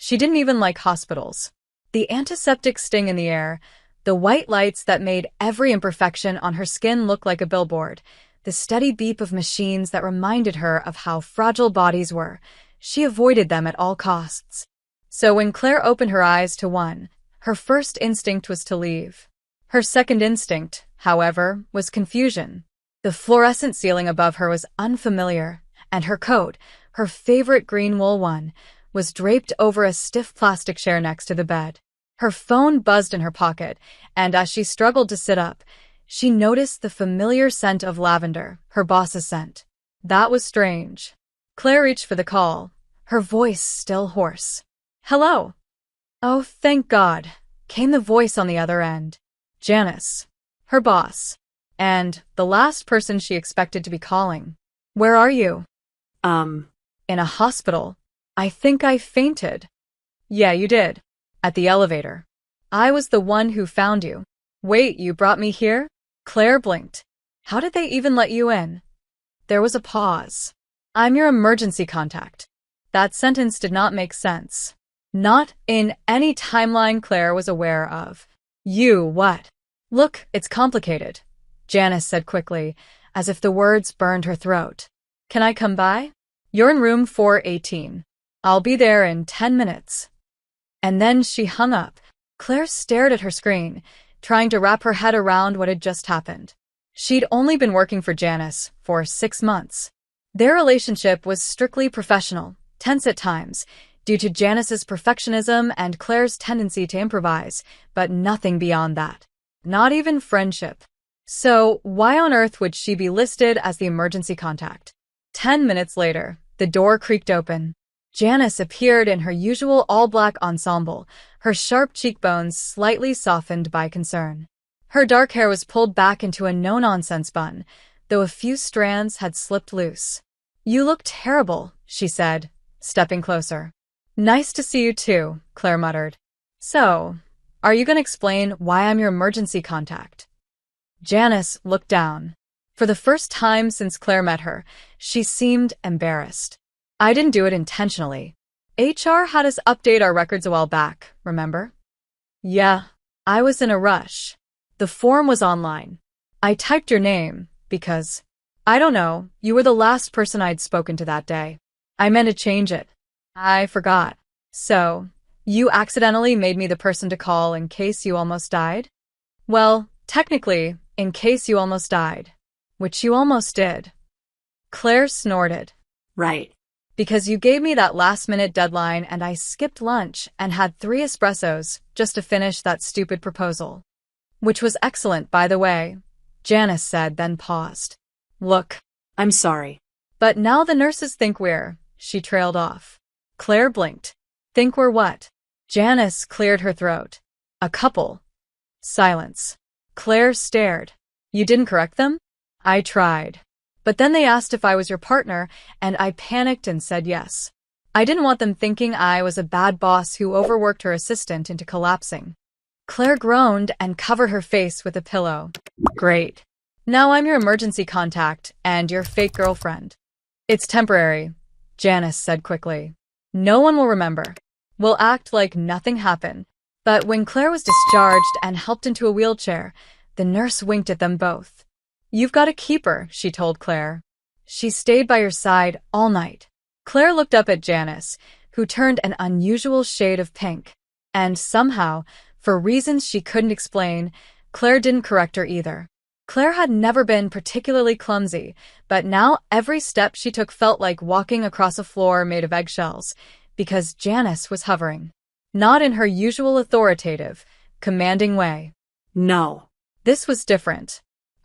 She didn't even like hospitals. The antiseptic sting in the air, the white lights that made every imperfection on her skin look like a billboard, the steady beep of machines that reminded her of how fragile bodies were. She avoided them at all costs. So when Claire opened her eyes to one, her first instinct was to leave. Her second instinct, however, was confusion. The fluorescent ceiling above her was unfamiliar, and her coat, her favorite green wool one, was draped over a stiff plastic chair next to the bed. Her phone buzzed in her pocket, and as she struggled to sit up, she noticed the familiar scent of lavender, her boss's scent. That was strange. Claire reached for the call, her voice still hoarse. "Hello." "Oh, thank God," came the voice on the other end. Janice, her boss, and the last person she expected to be calling. "Where are you?" In a hospital. I think I fainted." "Yeah, you did. At the elevator. I was the one who found you." "Wait, you brought me here?" Claire blinked. "How did they even let you in?" There was a pause. "I'm your emergency contact." That sentence did not make sense. Not in any timeline Claire was aware of. "You what?" "Look, it's complicated," Janice said quickly, as if the words burned her throat. "Can I come by?" "You're in room 418. I'll be there in 10 minutes. And then she hung up. Claire stared at her screen, trying to wrap her head around what had just happened. She'd only been working for Janice for 6 months. Their relationship was strictly professional, tense at times, due to Janice's perfectionism and Claire's tendency to improvise, but nothing beyond that. Not even friendship. So why on earth would she be listed as the emergency contact? 10 minutes later, the door creaked open. Janice appeared in her usual all-black ensemble, her sharp cheekbones slightly softened by concern. Her dark hair was pulled back into a no-nonsense bun, though a few strands had slipped loose. "You look terrible," she said, stepping closer. "Nice to see you too," Claire muttered. "So, are you going to explain why I'm your emergency contact?" Janice looked down. For the first time since Claire met her, she seemed embarrassed. "I didn't do it intentionally. HR had us update our records a while back, remember?" "Yeah, I was in a rush. The form was online. I typed your name because, I don't know, you were the last person I'd spoken to that day. I meant to change it. I forgot. So, you accidentally made me the person to call in case you almost died?" "Well, technically, in case you almost died. Which you almost did." Claire snorted. "Right. Because you gave me that last-minute deadline and I skipped lunch and had 3 espressos just to finish that stupid proposal." "Which was excellent, by the way," Janice said, then paused. "Look, I'm sorry." but now the nurses think we're," she trailed off. Claire blinked. "Think we're what?" Janice cleared her throat. "A couple." Silence. Claire stared. "You didn't correct them?" "I tried. But then they asked if I was your partner, and I panicked and said yes. I didn't want them thinking I was a bad boss who overworked her assistant into collapsing." Claire groaned and covered her face with a pillow. "Great. Now I'm your emergency contact and your fake girlfriend." "It's temporary," Janice said quickly. "No one will remember. We'll act like nothing happened." But when Claire was discharged and helped into a wheelchair, the nurse winked at them both. "You've got to keep her," she told Claire. "She stayed by your side all night." Claire looked up at Janice, who turned an unusual shade of pink. And somehow, for reasons she couldn't explain, Claire didn't correct her either. Claire had never been particularly clumsy, but now every step she took felt like walking across a floor made of eggshells, because Janice was hovering. Not in her usual authoritative, commanding way. "No." This was different.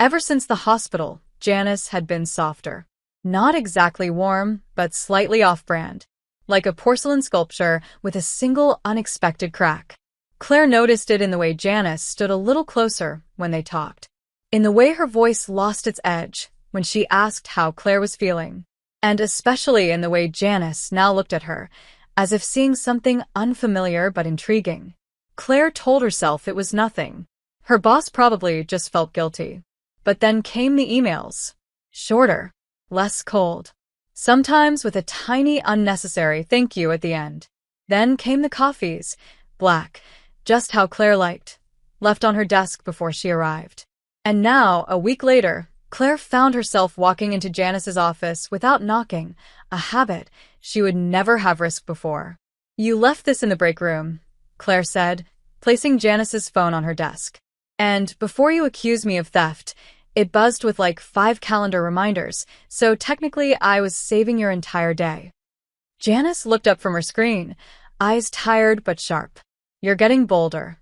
Ever since the hospital, Janice had been softer. Not exactly warm, but slightly off-brand. Like a porcelain sculpture with a single unexpected crack. Claire noticed it in the way Janice stood a little closer when they talked. In the way her voice lost its edge when she asked how Claire was feeling. And especially in the way Janice now looked at her, as if seeing something unfamiliar but intriguing. Claire told herself it was nothing. Her boss probably just felt guilty. But then came the emails. Shorter, less cold. Sometimes with a tiny unnecessary thank you at the end. Then came the coffees, black, just how Claire liked, left on her desk before she arrived. And now, a week later, Claire found herself walking into Janice's office without knocking, a habit she would never have risked before. "You left this in the break room," Claire said, placing Janice's phone on her desk. "And before you accuse me of theft, it buzzed with like 5 calendar reminders, so technically I was saving your entire day." Janice looked up from her screen, eyes tired but sharp. "You're getting bolder.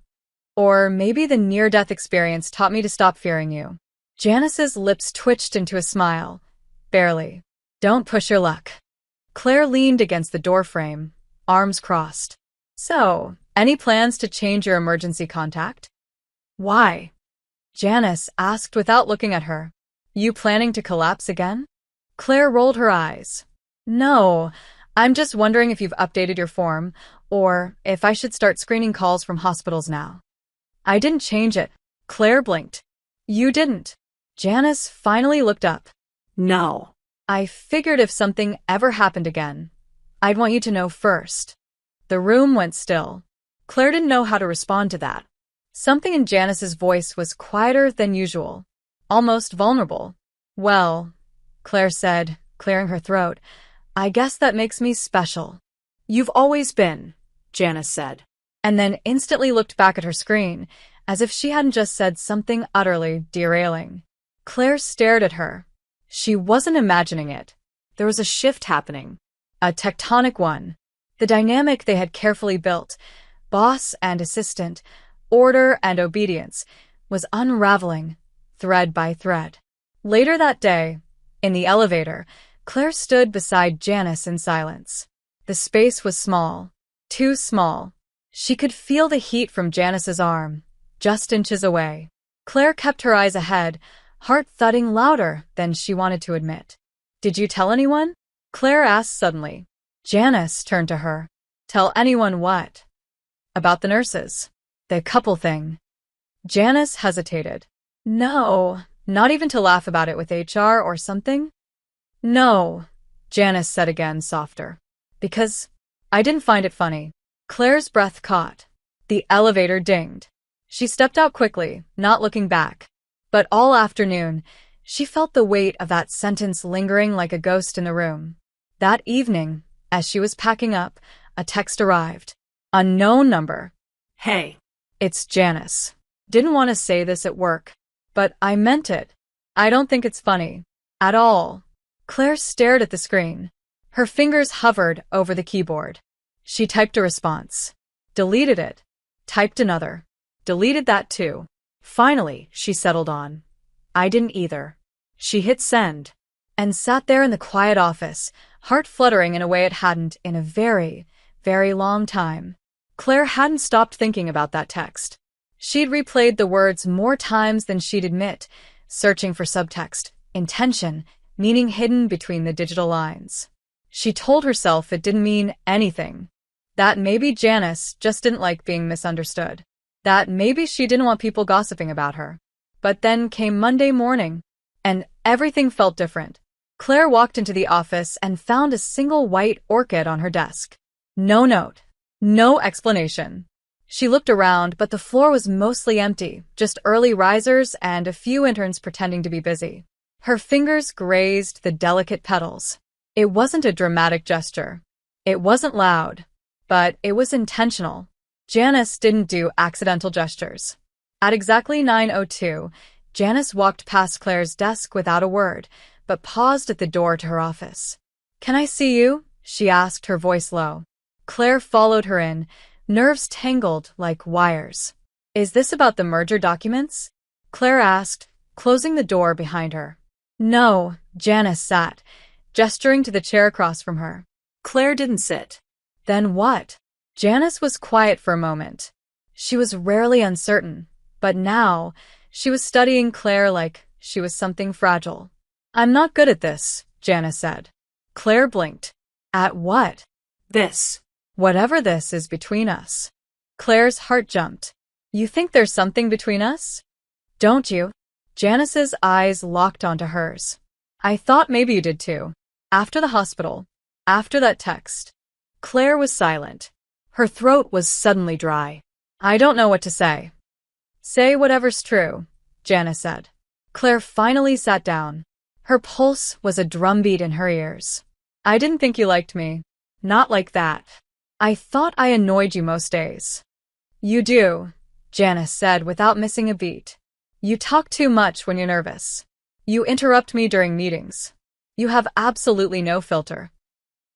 Or maybe the near-death experience taught me to stop fearing you." Janice's lips twitched into a smile. "Barely. Don't push your luck." Claire leaned against the doorframe, arms crossed. "So, any plans to change your emergency contact?" "Why?" Janice asked without looking at her. "You planning to collapse again?" Claire rolled her eyes. "No, I'm just wondering if you've updated your form, or if I should start screening calls from hospitals now." "I didn't change it." Claire blinked. "You didn't." Janice finally looked up. No. "I figured if something ever happened again, I'd want you to know first." The room went still. Claire didn't know how to respond to that. Something in Janice's voice was quieter than usual, almost vulnerable. "Well," Claire said, clearing her throat, "I guess that makes me special." "You've always been," Janice said. And then instantly looked back at her screen, as if she hadn't just said something utterly derailing. Claire stared at her. She wasn't imagining it. There was a shift happening. A tectonic one. The dynamic they had carefully built, boss and assistant, order and obedience, was unraveling, thread by thread. Later that day, in the elevator, Claire stood beside Janice in silence. The space was small. Too small. She could feel the heat from Janice's arm, just inches away. Claire kept her eyes ahead, heart thudding louder than she wanted to admit. "Did you tell anyone?" Claire asked suddenly. Janice turned to her. "Tell anyone what?" "About the nurses. The couple thing." Janice hesitated. "No, not even to laugh about it with HR or something?" "No," Janice said again, softer. "Because I didn't find it funny." Claire's breath caught. The elevator dinged. She stepped out quickly, not looking back. But all afternoon, she felt the weight of that sentence lingering like a ghost in the room. That evening, as she was packing up, a text arrived. Unknown number. "Hey." "It's Janice. Didn't want to say this at work, but I meant it. I don't think it's funny. At all." Claire stared at the screen. Her fingers hovered over the keyboard. She typed a response. Deleted it. Typed another. Deleted that too. Finally, she settled on, "I didn't either." She hit send, and sat there in the quiet office, heart fluttering in a way it hadn't in a very, very long time. Claire hadn't stopped thinking about that text. She'd replayed the words more times than she'd admit, searching for subtext, intention, meaning hidden between the digital lines. She told herself it didn't mean anything. That maybe Janice just didn't like being misunderstood. That maybe she didn't want people gossiping about her. But then came Monday morning, and everything felt different. Claire walked into the office and found a single white orchid on her desk. No note. No explanation. She looked around, but the floor was mostly empty, just early risers and a few interns pretending to be busy. Her fingers grazed the delicate petals. It wasn't a dramatic gesture. It wasn't loud, but it was intentional. Janice didn't do accidental gestures. At exactly 9:02, Janice walked past Claire's desk without a word, but paused at the door to her office. "Can I see you?" she asked, her voice low. Claire followed her in, nerves tangled like wires. "Is this about the merger documents?" Claire asked, closing the door behind her. "No," Janice sat, gesturing to the chair across from her. Claire didn't sit. "Then what?" Janice was quiet for a moment. She was rarely uncertain, but now she was studying Claire like she was something fragile. "I'm not good at this," Janice said. Claire blinked. "At what?" "This." "Whatever this is between us." Claire's heart jumped. "You think there's something between us? Don't you?" Janice's eyes locked onto hers. "I thought maybe you did too. After the hospital. After that text." Claire was silent. Her throat was suddenly dry. I don't know what to say. Say whatever's true, Janice said. Claire finally sat down. Her pulse was a drumbeat in her ears. I didn't think you liked me. Not like that. I thought I annoyed you most days. You do, Janice said without missing a beat. You talk too much when you're nervous. You interrupt me during meetings. You have absolutely no filter.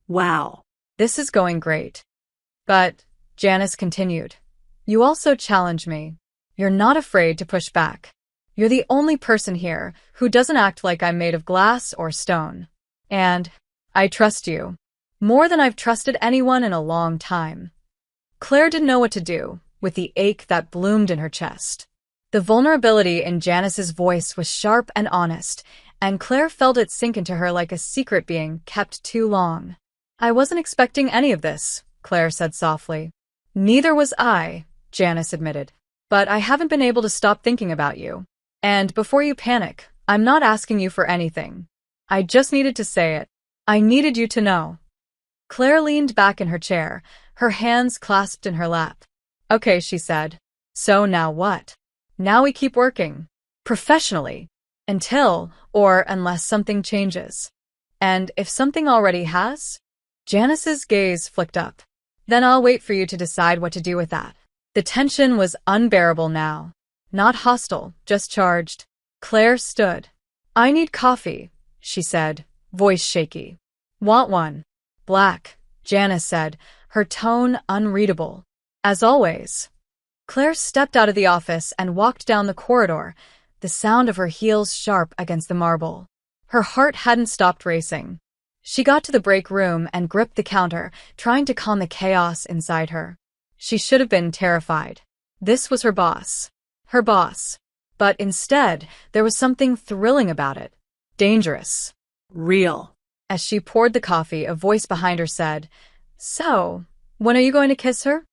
Wow. This is going great. But, Janice continued, you also challenge me. You're not afraid to push back. You're the only person here who doesn't act like I'm made of glass or stone. And I trust you. More than I've trusted anyone in a long time. Claire didn't know what to do with the ache that bloomed in her chest. The vulnerability in Janice's voice was sharp and honest, and Claire felt it sink into her like a secret being kept too long. I wasn't expecting any of this, Claire said softly. Neither was I, Janice admitted. But I haven't been able to stop thinking about you. And before you panic, I'm not asking you for anything. I just needed to say it. I needed you to know. Claire leaned back in her chair, her hands clasped in her lap. Okay, she said. So now what? Now we keep working. Professionally. Until, or unless something changes. And if something already has? Janice's gaze flicked up. Then I'll wait for you to decide what to do with that. The tension was unbearable now. Not hostile, just charged. Claire stood. I need coffee, she said, voice shaky. Want one? Black, Janice said, her tone unreadable. As always. Claire stepped out of the office and walked down the corridor, the sound of her heels sharp against the marble. Her heart hadn't stopped racing. She got to the break room and gripped the counter, trying to calm the chaos inside her. She should have been terrified. This was her boss. Her boss. But instead, there was something thrilling about it. Dangerous. Real. As she poured the coffee, a voice behind her said, So, when are you going to kiss her?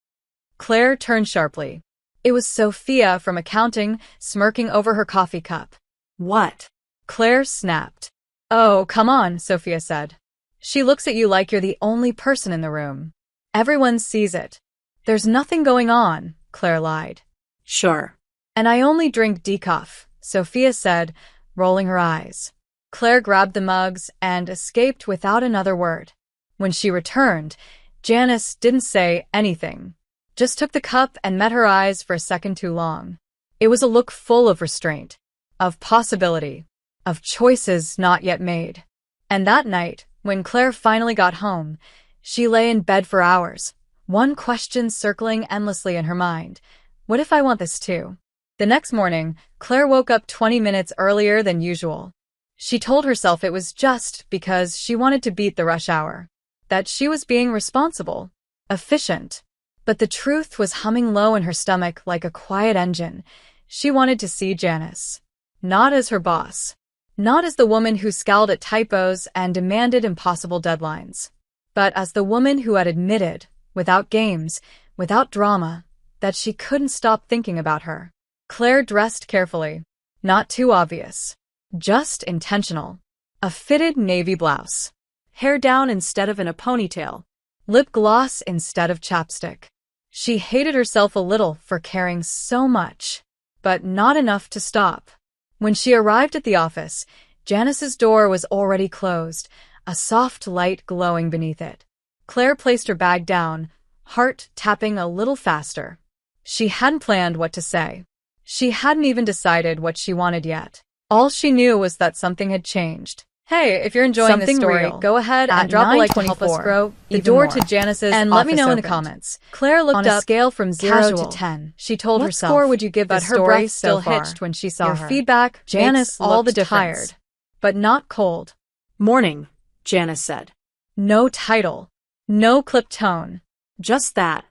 Claire turned sharply. It was Sophia from accounting, smirking over her coffee cup. What? Claire snapped. Oh, come on, Sophia said. She looks at you like you're the only person in the room. Everyone sees it. There's nothing going on, Claire lied. Sure. And I only drink decaf, Sophia said, rolling her eyes. Claire grabbed the mugs and escaped without another word. When she returned, Janice didn't say anything, just took the cup and met her eyes for a second too long. It was a look full of restraint, of possibility, of choices not yet made. And that night, when Claire finally got home, she lay in bed for hours, one question circling endlessly in her mind. What if I want this too? The next morning, Claire woke up 20 minutes earlier than usual. She told herself it was just because she wanted to beat the rush hour, that she was being responsible, efficient. But the truth was humming low in her stomach like a quiet engine. She wanted to see Janice. Not as her boss. Not as the woman who scowled at typos and demanded impossible deadlines. But as the woman who had admitted, without games, without drama, that she couldn't stop thinking about her. Claire dressed carefully. Not too obvious. Just intentional. A fitted navy blouse. Hair down instead of in a ponytail. Lip gloss instead of chapstick. She hated herself a little for caring so much, but not enough to stop. When she arrived at the office, Janice's door was already closed, a soft light glowing beneath it. Claire placed her bag down, heart tapping a little faster. She hadn't planned what to say. She hadn't even decided what she wanted yet. All she knew was that something had changed. Hey, if you're enjoying this story, go ahead and drop a like to help us grow the door to Janice's and let me know in the comments. Claire looked up on a scale from 0 to 10. She told herself, what score would you give this story? But her breath still hitched when she saw her. Your feedback, Janice all the difference. Tired, but not cold. Morning, Janice said. No title. No clipped tone. Just that.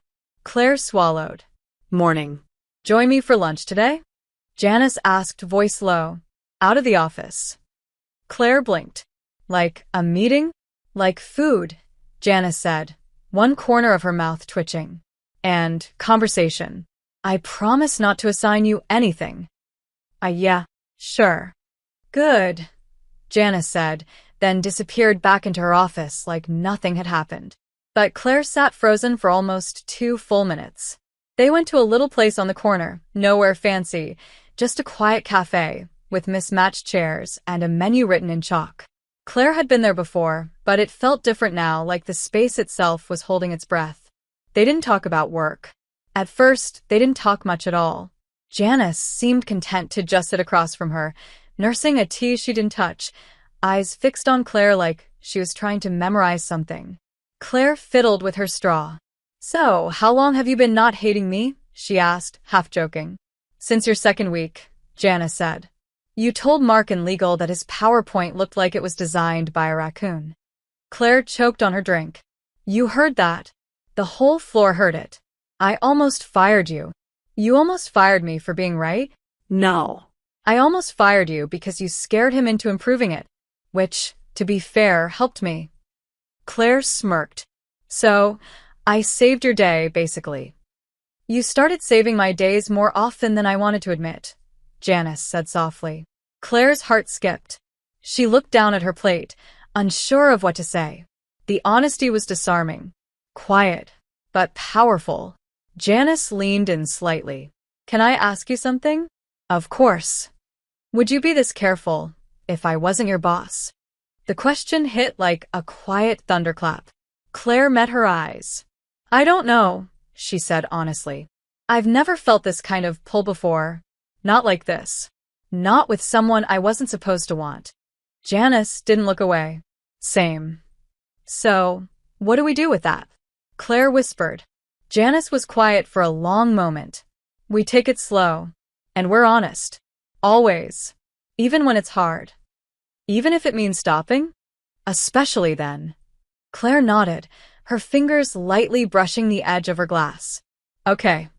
Claire swallowed. Morning. Join me for lunch today? Janice asked, voice low. Out of the office. Claire blinked. Like a meeting? Like food, Janice said, one corner of her mouth twitching. And conversation. I promise not to assign you anything. Yeah, sure. Good, Janice said, then disappeared back into her office like nothing had happened. But Claire sat frozen for almost 2 full minutes. They went to a little place on the corner, nowhere fancy, just a quiet cafe, with mismatched chairs and a menu written in chalk. Claire had been there before, but it felt different now, like the space itself was holding its breath. They didn't talk about work. At first, they didn't talk much at all. Janice seemed content to just sit across from her, nursing a tea she didn't touch, eyes fixed on Claire like she was trying to memorize something. Claire fiddled with her straw. "So, how long have you been not hating me?" she asked, half joking. "Since your second week," Janice said. "You told Mark in legal that his PowerPoint looked like it was designed by a raccoon." Claire choked on her drink. "You heard that. The whole floor heard it. I almost fired you." "You almost fired me for being right?" No. "I almost fired you because you scared him into improving it, which, to be fair, helped me." Claire smirked. "So, I saved your day, basically." "You started saving my days more often than I wanted to admit," Janice said softly. Claire's heart skipped. She looked down at her plate, unsure of what to say. The honesty was disarming. Quiet, but powerful. Janice leaned in slightly. "Can I ask you something?" "Of course." "Would you be this careful if I wasn't your boss?" The question hit like a quiet thunderclap. Claire met her eyes. "I don't know," she said honestly. "I've never felt this kind of pull before. Not like this. Not with someone I wasn't supposed to want." Janice didn't look away. "Same." "So, what do we do with that?" Claire whispered. Janice was quiet for a long moment. "We take it slow. And we're honest. Always. Even when it's hard. Even if it means stopping? Especially then." Claire nodded, her fingers lightly brushing the edge of her glass. "Okay."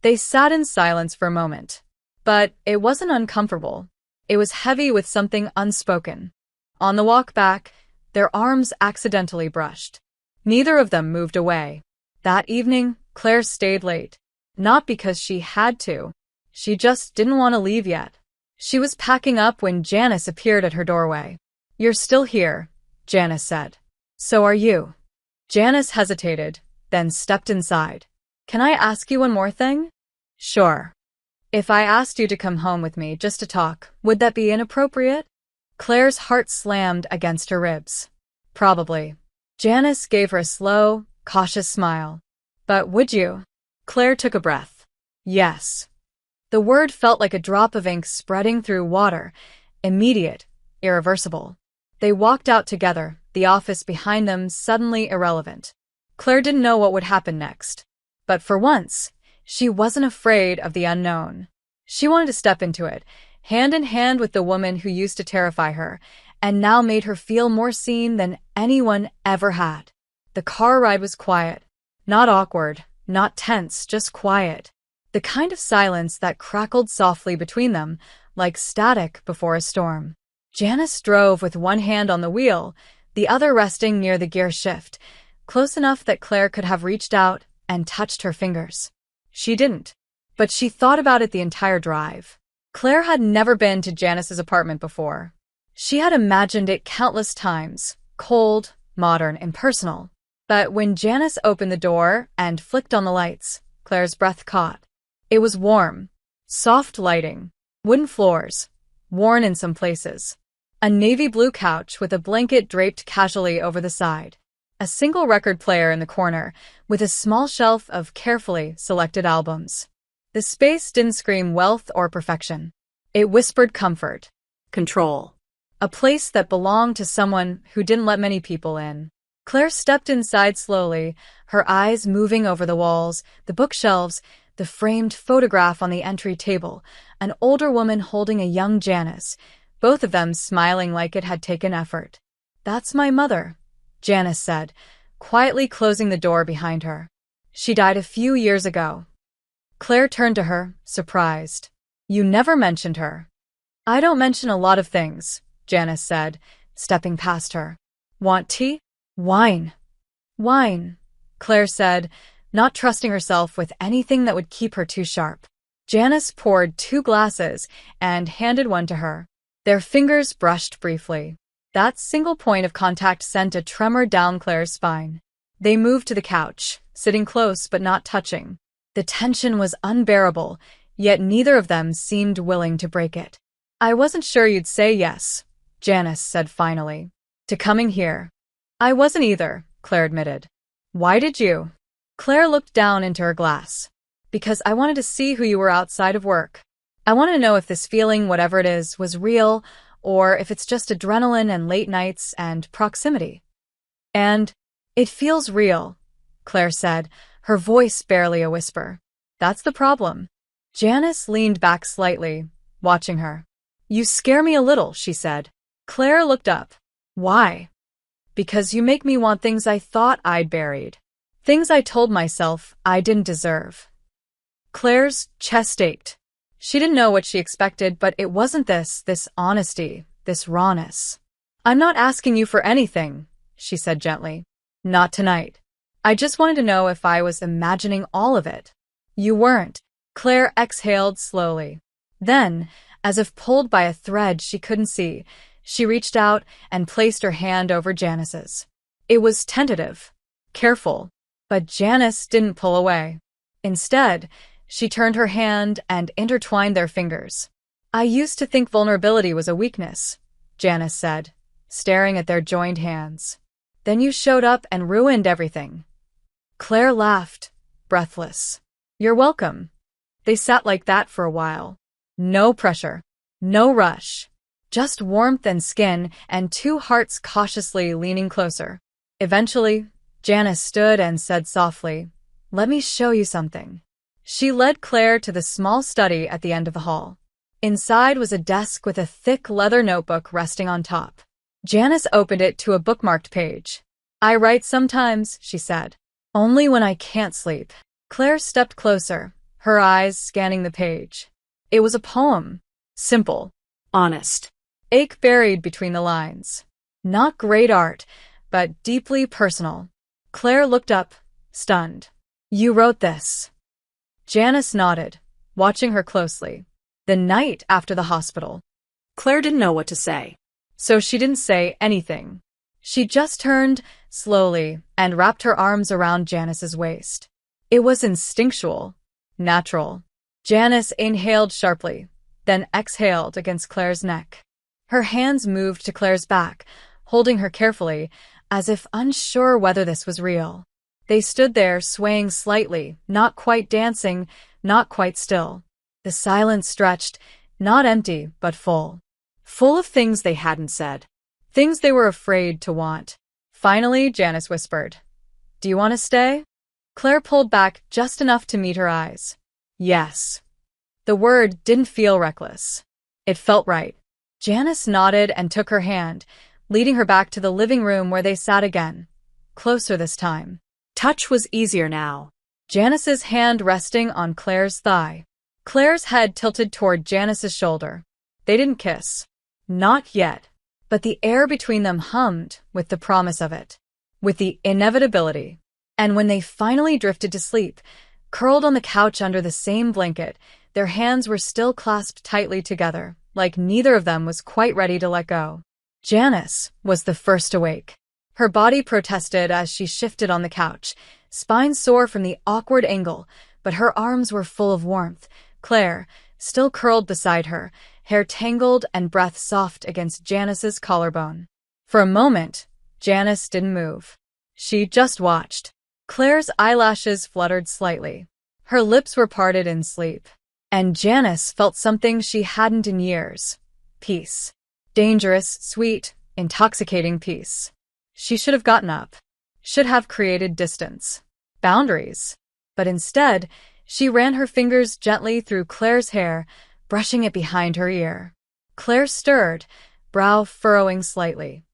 They sat in silence for a moment. But it wasn't uncomfortable. It was heavy with something unspoken. On the walk back, their arms accidentally brushed. Neither of them moved away. That evening, Claire stayed late. Not because she had to. She just didn't want to leave yet. She was packing up when Janice appeared at her doorway. "You're still here," Janice said. "So are you." Janice hesitated, then stepped inside. "Can I ask you one more thing?" "Sure." "If I asked you to come home with me just to talk, would that be inappropriate?" Claire's heart slammed against her ribs. "Probably." Janice gave her a slow, cautious smile. "But would you?" Claire took a breath. "Yes." The word felt like a drop of ink spreading through water, immediate, irreversible. They walked out together, the office behind them suddenly irrelevant. Claire didn't know what would happen next. But for once, she wasn't afraid of the unknown. She wanted to step into it, hand in hand with the woman who used to terrify her, and now made her feel more seen than anyone ever had. The car ride was quiet. Not awkward, not tense, just quiet. The kind of silence that crackled softly between them, like static before a storm. Janice drove with one hand on the wheel, the other resting near the gear shift, close enough that Claire could have reached out and touched her fingers. She didn't, but she thought about it the entire drive. Claire had never been to Janice's apartment before. She had imagined it countless times, cold, modern, impersonal. But when Janice opened the door and flicked on the lights, Claire's breath caught. It was warm, soft lighting, wooden floors, worn in some places. A navy blue couch with a blanket draped casually over the side. A single record player in the corner, with a small shelf of carefully selected albums. The space didn't scream wealth or perfection. It whispered comfort. Control. A place that belonged to someone who didn't let many people in. Claire stepped inside slowly, her eyes moving over the walls, the bookshelves, the framed photograph on the entry table, an older woman holding a young Janice, both of them smiling like it had taken effort. "That's my mother," Janice said, quietly closing the door behind her. "She died a few years ago." Claire turned to her, surprised. "You never mentioned her." "I don't mention a lot of things," Janice said, stepping past her. "Want tea?" "Wine." "Wine," Claire said, not trusting herself with anything that would keep her too sharp. Janice poured 2 glasses and handed one to her. Their fingers brushed briefly. That single point of contact sent a tremor down Claire's spine. They moved to the couch, sitting close but not touching. The tension was unbearable, yet neither of them seemed willing to break it. "I wasn't sure you'd say yes," Janice said finally, "to coming here." "I wasn't either," Claire admitted. "Why did you?" Claire looked down into her glass. "Because I wanted to see who you were outside of work. I wanted to know if this feeling, whatever it is, was real, or if it's just adrenaline and late nights and proximity." "And it feels real," Claire said, her voice barely a whisper. "That's the problem." Janice leaned back slightly, watching her. "You scare me a little," she said. Claire looked up. "Why?" "Because you make me want things I thought I'd buried. Things I told myself I didn't deserve." Claire's chest ached. She didn't know what she expected, but it wasn't this honesty, this rawness. "I'm not asking you for anything," she said gently. "Not tonight. I just wanted to know if I was imagining all of it." "You weren't." Claire exhaled slowly. Then, as if pulled by a thread she couldn't see, she reached out and placed her hand over Janice's. It was tentative, careful, but Janice didn't pull away. Instead, she turned her hand and intertwined their fingers. "I used to think vulnerability was a weakness," Janice said, staring at their joined hands. "Then you showed up and ruined everything." Claire laughed, breathless. "You're welcome." They sat like that for a while. No pressure, no rush. Just warmth and skin and two hearts cautiously leaning closer. Eventually, Janice stood and said softly, "Let me show you something." She led Claire to the small study at the end of the hall. Inside was a desk with a thick leather notebook resting on top. Janice opened it to a bookmarked page. "I write sometimes," she said. "Only when I can't sleep." Claire stepped closer, her eyes scanning the page. It was a poem. Simple. Honest. Ache buried between the lines. Not great art, but deeply personal. Claire looked up, stunned. "You wrote this?" Janice nodded, watching her closely. "The night after the hospital." Claire didn't know what to say. So she didn't say anything. She just turned, slowly, and wrapped her arms around Janice's waist. It was instinctual, natural. Janice inhaled sharply, then exhaled against Claire's neck. Her hands moved to Claire's back, holding her carefully, as if unsure whether this was real. They stood there, swaying slightly, not quite dancing, not quite still. The silence stretched, not empty, but full. Full of things they hadn't said. Things they were afraid to want. Finally, Janice whispered, "Do you want to stay?" Claire pulled back just enough to meet her eyes. Yes. The word didn't feel reckless. It felt right. Janice nodded and took her hand, leading her back to the living room where they sat again. Closer this time. Touch was easier now. Janice's hand resting on Claire's thigh. Claire's head tilted toward Janice's shoulder. They didn't kiss. Not yet. But the air between them hummed with the promise of it. With the inevitability. And when they finally drifted to sleep, curled on the couch under the same blanket, their hands were still clasped tightly together, like neither of them was quite ready to let go. Janice was the first awake. Her body protested as she shifted on the couch, spine sore from the awkward angle, but her arms were full of warmth. Claire, still curled beside her, hair tangled and breath soft against Janice's collarbone. For a moment, Janice didn't move. She just watched. Claire's eyelashes fluttered slightly. Her lips were parted in sleep. And Janice felt something she hadn't in years. Peace. Dangerous, sweet, intoxicating peace. She should have gotten up. Should have created distance. Boundaries. But instead, she ran her fingers gently through Claire's hair, brushing it behind her ear. Claire stirred, brow furrowing slightly.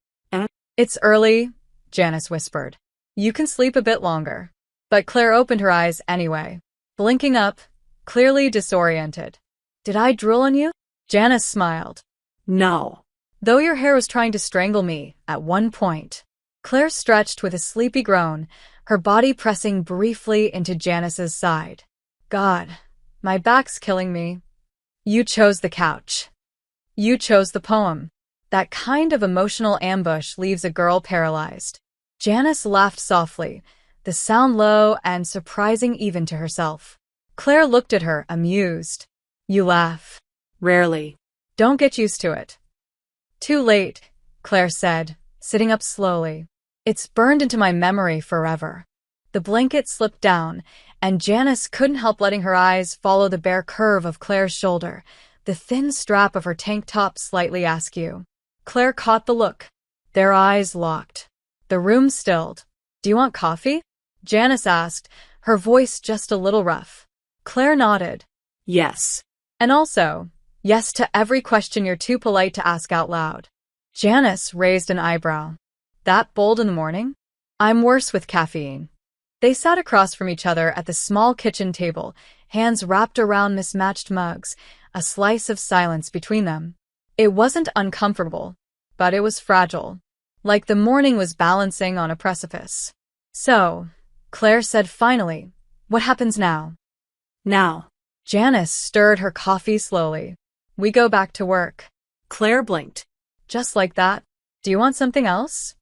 "It's early," Janice whispered. "You can sleep a bit longer." But Claire opened her eyes anyway, blinking up, clearly disoriented. "Did I drool on you?" Janice smiled. "No." "Though your hair was trying to strangle me at one point." Claire stretched with a sleepy groan, her body pressing briefly into Janice's side. "God, my back's killing me." "You chose the couch. You chose the poem." That kind of emotional ambush leaves a girl paralyzed. Janice laughed softly, the sound low and surprising even to herself. Claire looked at her, amused. You laugh. Rarely. Don't get used to it. Too late, Claire said, sitting up slowly. It's burned into my memory forever. The blanket slipped down, and Janice couldn't help letting her eyes follow the bare curve of Claire's shoulder, the thin strap of her tank top slightly askew. Claire caught the look. Their eyes locked. The room stilled. Do you want coffee? Janice asked, her voice just a little rough. Claire nodded. Yes. And also, yes to every question you're too polite to ask out loud. Janice raised an eyebrow. That bold in the morning? I'm worse with caffeine. They sat across from each other at the small kitchen table, hands wrapped around mismatched mugs, a slice of silence between them. It wasn't uncomfortable, but it was fragile, like the morning was balancing on a precipice. So, Claire said finally, what happens now? Now. Janice stirred her coffee slowly. We go back to work. Claire blinked. Just like that? Do you want something else?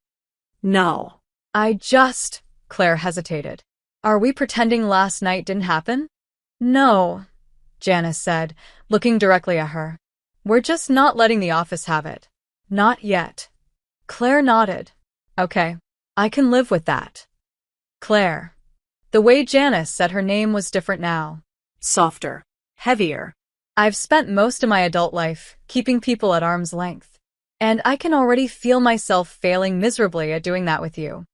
No. Claire hesitated. Are we pretending last night didn't happen? No, Janice said, looking directly at her. We're just not letting the office have it. Not yet. Claire nodded. Okay, I can live with that. Claire. The way Janice said her name was different now. Softer. Heavier. I've spent most of my adult life keeping people at arm's length, and I can already feel myself failing miserably at doing that with you.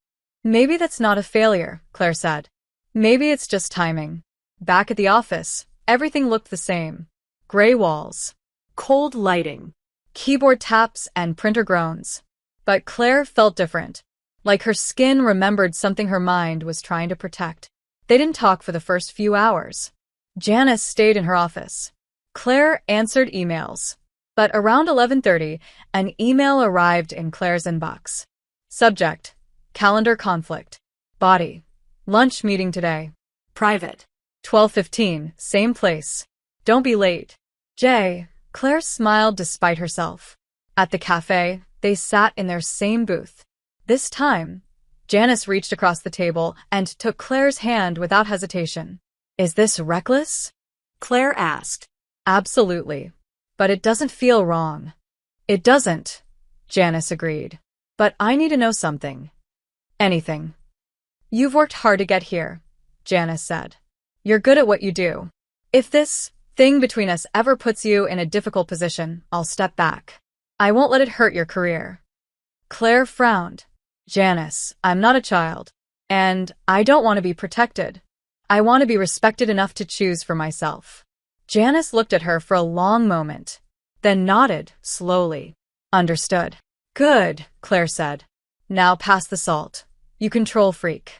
Maybe that's not a failure, Claire said. Maybe it's just timing. Back at the office, everything looked the same. Gray walls, Cold lighting. keyboard taps, and printer groans. But Claire felt different, like her skin remembered something her mind was trying to protect. They didn't talk for the first few hours. Janice stayed in her office. Claire answered emails. But around 11:30, an email arrived in Claire's inbox. Subject: calendar conflict. Body: lunch meeting today. Private. 12:15, same place. Don't be late. Jay. Claire smiled despite herself. At the cafe, they sat in their same booth. This time, Janice reached across the table and took Claire's hand without hesitation. Is this reckless? Claire asked. Absolutely. But it doesn't feel wrong. It doesn't, Janice agreed. But I need to know something. Anything. You've worked hard to get here, Janice said. You're good at what you do. If this thing between us ever puts you in a difficult position, I'll step back. I won't let it hurt your career. Claire frowned. Janice, I'm not a child. And I don't want to be protected. I want to be respected enough to choose for myself. Janice looked at her for a long moment, then nodded, slowly. Understood. Good, Claire said. Now pass the salt. You control freak.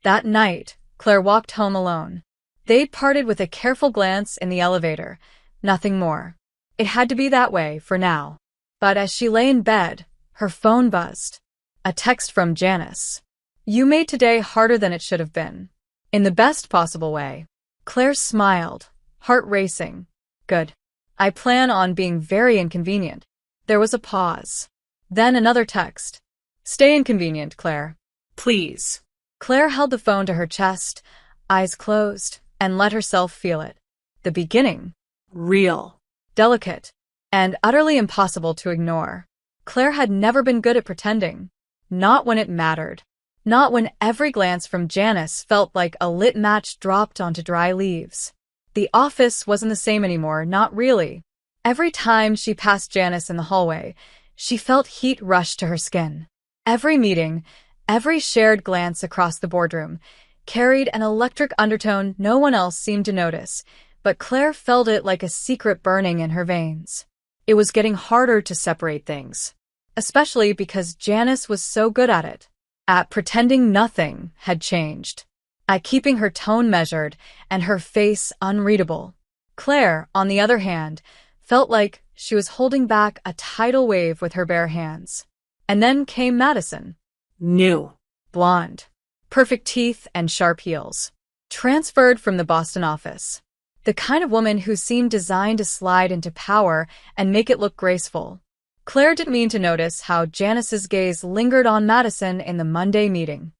That night, Claire walked home alone. They'd parted with a careful glance in the elevator. Nothing more. It had to be that way for now. But as she lay in bed, her phone buzzed. A text from Janice. You made today harder than it should have been. In the best possible way. Claire smiled, heart racing. Good. I plan on being very inconvenient. There was a pause. Then another text. Stay inconvenient, Claire. Please. Claire held the phone to her chest, eyes closed, and let herself feel it. The beginning. Real. Delicate. And utterly impossible to ignore. Claire had never been good at pretending. Not when it mattered. Not when every glance from Janice felt like a lit match dropped onto dry leaves. The office wasn't the same anymore, not really. Every time she passed Janice in the hallway, she felt heat rush to her skin. Every meeting, every shared glance across the boardroom, carried an electric undertone no one else seemed to notice, but Claire felt it like a secret burning in her veins. It was getting harder to separate things, especially because Janice was so good at it. At pretending nothing had changed. At keeping her tone measured and her face unreadable. Claire, on the other hand, felt like she was holding back a tidal wave with her bare hands. And then came Madison. New. Blonde. Perfect teeth and sharp heels. Transferred from the Boston office. The kind of woman who seemed designed to slide into power and make it look graceful. Claire didn't mean to notice how Janice's gaze lingered on Madison in the Monday meeting.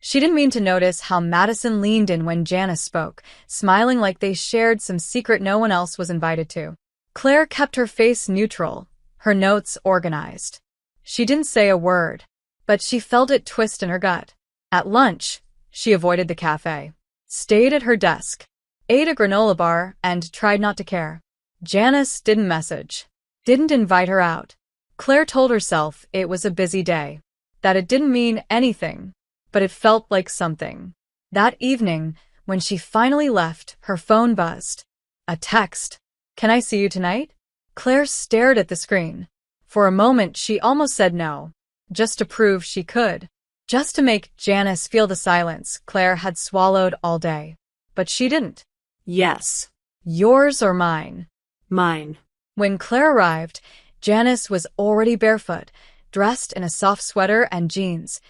She didn't mean to notice how Madison leaned in when Janice spoke, smiling like they shared some secret no one else was invited to. Claire kept her face neutral, her notes organized. She didn't say a word, but she felt it twist in her gut. At lunch, she avoided the cafe, stayed at her desk, ate a granola bar, and tried not to care. Janice didn't message, didn't invite her out. Claire told herself it was a busy day, that it didn't mean anything, but it felt like something. That evening, when she finally left, her phone buzzed. A text. "Can I see you tonight?" Claire stared at the screen. For a moment, she almost said no, just to prove she could. Just to make Janice feel the silence Claire had swallowed all day. But she didn't. Yes. Yours or mine? Mine. When Claire arrived, Janice was already barefoot, dressed in a soft sweater and jeans,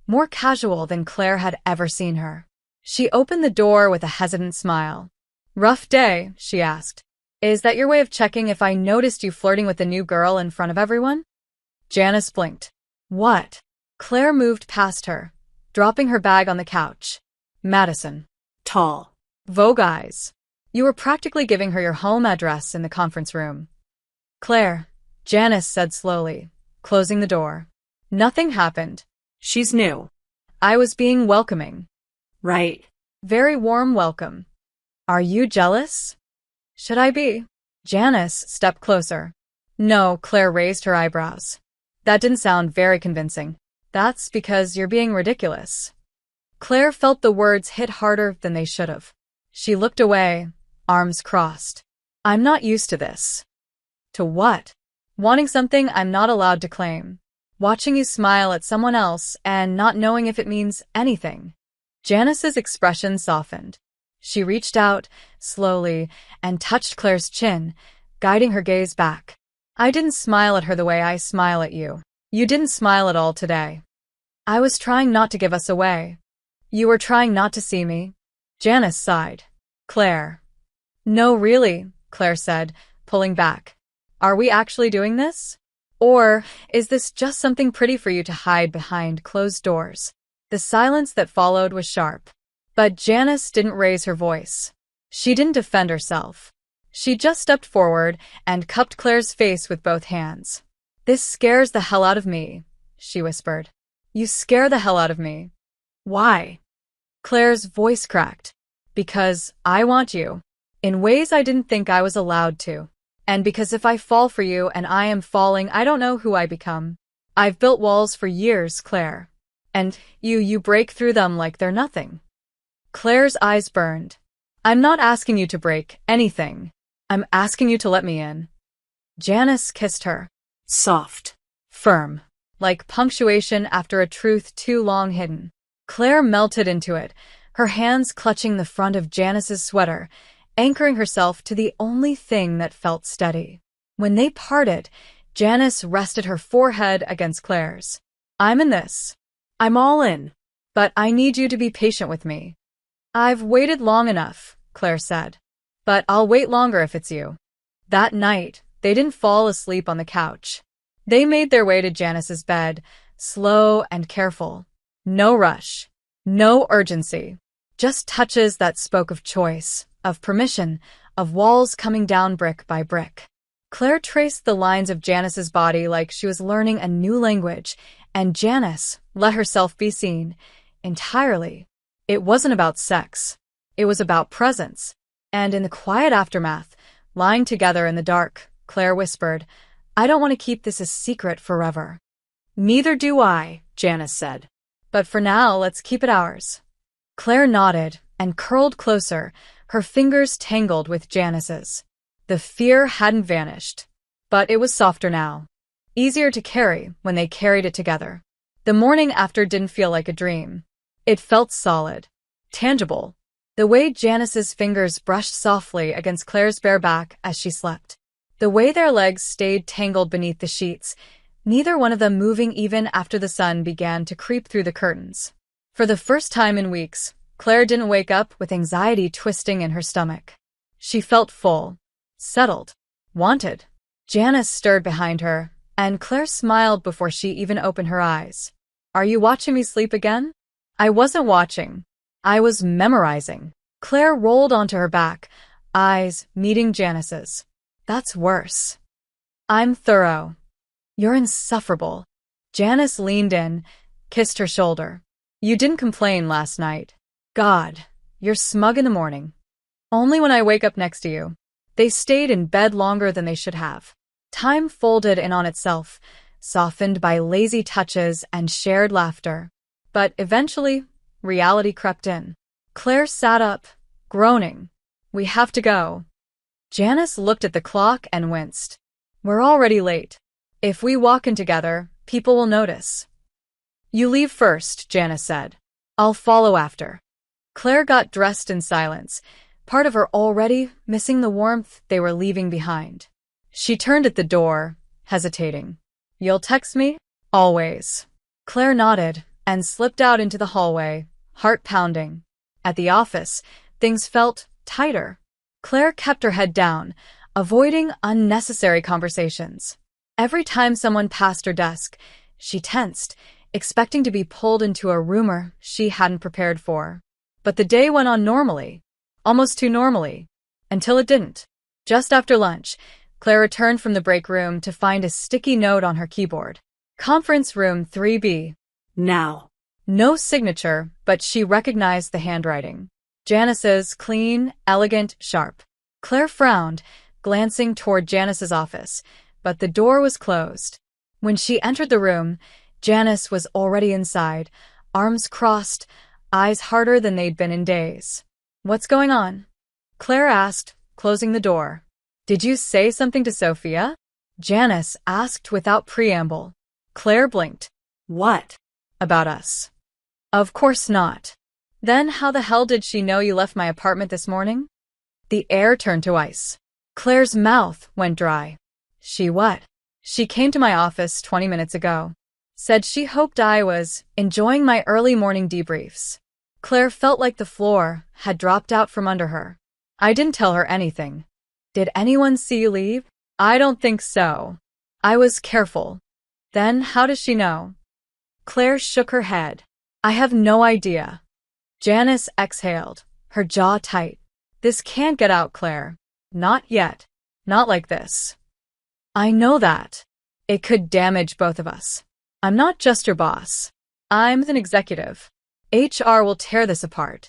more casual than Claire had ever seen her. She opened the door with a hesitant smile. "Rough day?" she asked. "Is that your way of checking if I noticed you flirting with the new girl in front of everyone?" Janice blinked. "What?" Claire moved past her, dropping her bag on the couch. "Madison." Tall. Vogue eyes. "You were practically giving her your home address in the conference room." "Claire," Janice said slowly, closing the door. "Nothing happened. She's new." I was being welcoming. Right. Very warm welcome. Are you jealous? Should I be? Janice stepped closer. No, Claire raised her eyebrows. That didn't sound very convincing. That's because you're being ridiculous. Claire felt the words hit harder than they should have. She looked away, arms crossed. I'm not used to this. To what? Wanting something I'm not allowed to claim. Watching you smile at someone else and not knowing if it means anything. Janice's expression softened. She reached out, slowly, and touched Claire's chin, guiding her gaze back. I didn't smile at her the way I smile at you. You didn't smile at all today. I was trying not to give us away. You were trying not to see me. Janice sighed. Claire. No, really, Claire said, pulling back. Are we actually doing this? Or is this just something pretty for you to hide behind closed doors? The silence that followed was sharp. But Janice didn't raise her voice. She didn't defend herself. She just stepped forward and cupped Claire's face with both hands. This scares the hell out of me, she whispered. You scare the hell out of me. Why? Claire's voice cracked. Because I want you. In ways I didn't think I was allowed to. And because if I fall for you and I am falling, I don't know who I become. I've built walls for years, Claire. And you break through them like they're nothing. Claire's eyes burned. I'm not asking you to break anything. I'm asking you to let me in. Janice kissed her. Soft. Firm. Like punctuation after a truth too long hidden. Claire melted into it, her hands clutching the front of Janice's sweater, anchoring herself to the only thing that felt steady. When they parted, Janice rested her forehead against Claire's. I'm in this. I'm all in. But I need you to be patient with me. I've waited long enough, Claire said. But I'll wait longer if it's you. That night, they didn't fall asleep on the couch. They made their way to Janice's bed, slow and careful. No rush. No urgency. Just touches that spoke of choice, of permission, of walls coming down brick by brick. Claire traced the lines of Janice's body like she was learning a new language, and Janice let herself be seen, entirely. It wasn't about sex. It was about presence. And in the quiet aftermath, lying together in the dark, Claire whispered, I don't want to keep this a secret forever. Neither do I, Janice said. But for now, let's keep it ours. Claire nodded and curled closer, her fingers tangled with Janice's. The fear hadn't vanished, but it was softer now. Easier to carry when they carried it together. The morning after didn't feel like a dream. It felt solid, tangible. The way Janice's fingers brushed softly against Claire's bare back as she slept. The way their legs stayed tangled beneath the sheets, neither one of them moving even after the sun began to creep through the curtains. For the first time in weeks, Claire didn't wake up with anxiety twisting in her stomach. She felt full, settled, wanted. Janice stirred behind her, and Claire smiled before she even opened her eyes. Are you watching me sleep again? I wasn't watching. I was memorizing. Claire rolled onto her back, eyes meeting Janice's. That's worse. I'm thorough. You're insufferable. Janice leaned in, kissed her shoulder. You didn't complain last night. God, you're smug in the morning. Only when I wake up next to you. They stayed in bed longer than they should have. Time folded in on itself, softened by lazy touches and shared laughter. But eventually, reality crept in. Claire sat up, groaning. We have to go. Janice looked at the clock and winced. We're already late. If we walk in together, people will notice. You leave first, Janice said. I'll follow after. Claire got dressed in silence, part of her already missing the warmth they were leaving behind. She turned at the door, hesitating. You'll text me? Always. Claire nodded and slipped out into the hallway, heart pounding. At the office, things felt tighter. Claire kept her head down, avoiding unnecessary conversations. Every time someone passed her desk, she tensed, expecting to be pulled into a rumor she hadn't prepared for. But the day went on normally, almost too normally, until it didn't. Just after lunch, Claire returned from the break room to find a sticky note on her keyboard. Conference room 3B. Now. No signature, but she recognized the handwriting. Janice's, clean, elegant, sharp. Claire frowned, glancing toward Janice's office, but the door was closed. When she entered the room, Janice was already inside, arms crossed, eyes harder than they'd been in days. What's going on? Claire asked, closing the door. Did you say something to Sophia? Janice asked without preamble. Claire blinked. What? About us. Of course not. Then how the hell did she know you left my apartment this morning? The air turned to ice. Claire's mouth went dry. She what? She came to my office 20 minutes ago. Said she hoped I was enjoying my early morning debriefs. Claire felt like the floor had dropped out from under her. I didn't tell her anything. Did anyone see you leave? I don't think so. I was careful. Then how does she know? Claire shook her head. I have no idea. Janice exhaled, her jaw tight. This can't get out, Claire. Not yet. Not like this. I know that. It could damage both of us. I'm not just your boss. I'm an executive. HR will tear this apart.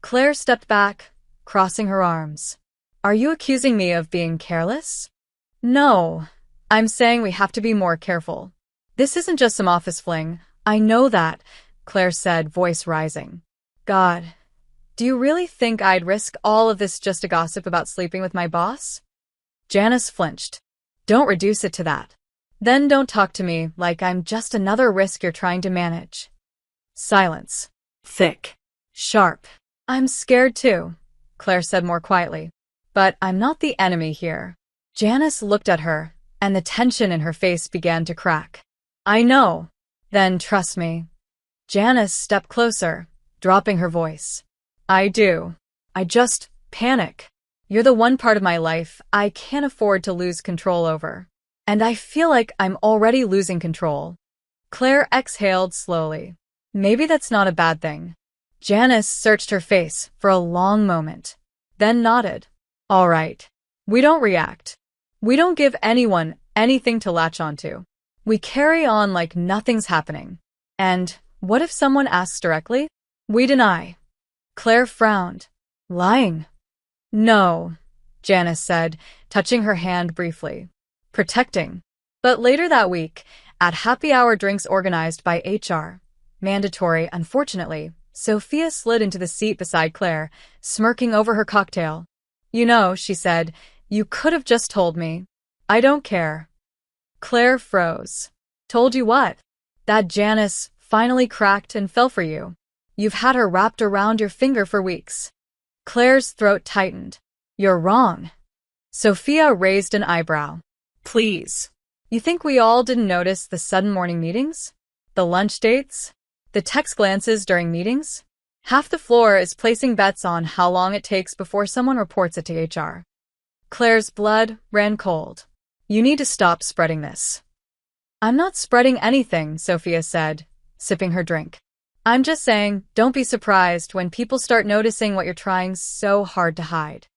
Claire stepped back, crossing her arms. Are you accusing me of being careless? No. I'm saying we have to be more careful. This isn't just some office fling. I know that, Claire said, voice rising. God, do you really think I'd risk all of this just to gossip about sleeping with my boss? Janice flinched. Don't reduce it to that. Then don't talk to me like I'm just another risk you're trying to manage. Silence. Thick. Sharp. I'm scared too, Claire said more quietly. But I'm not the enemy here. Janice looked at her, and the tension in her face began to crack. I know. Then trust me. Janice stepped closer, dropping her voice. I do. I just panic. You're the one part of my life I can't afford to lose control over. And I feel like I'm already losing control. Claire exhaled slowly. Maybe that's not a bad thing. Janice searched her face for a long moment, then nodded. All right. We don't react. We don't give anyone anything to latch onto. We carry on like nothing's happening. And what if someone asks directly? We deny. Claire frowned. Lying. No, Janice said, touching her hand briefly. Protecting. But later that week, at happy hour drinks organized by HR, mandatory, unfortunately, Sophia slid into the seat beside Claire, smirking over her cocktail. You know, she said, you could have just told me. I don't care. Claire froze. Told you what? That Janice finally cracked and fell for you. You've had her wrapped around your finger for weeks. Claire's throat tightened. You're wrong. Sophia raised an eyebrow. Please. You think we all didn't notice the sudden morning meetings? The lunch dates? The text glances during meetings? Half the floor is placing bets on how long it takes before someone reports it to HR. Claire's blood ran cold. You need to stop spreading this. I'm not spreading anything, Sophia said, sipping her drink. I'm just saying, don't be surprised when people start noticing what you're trying so hard to hide.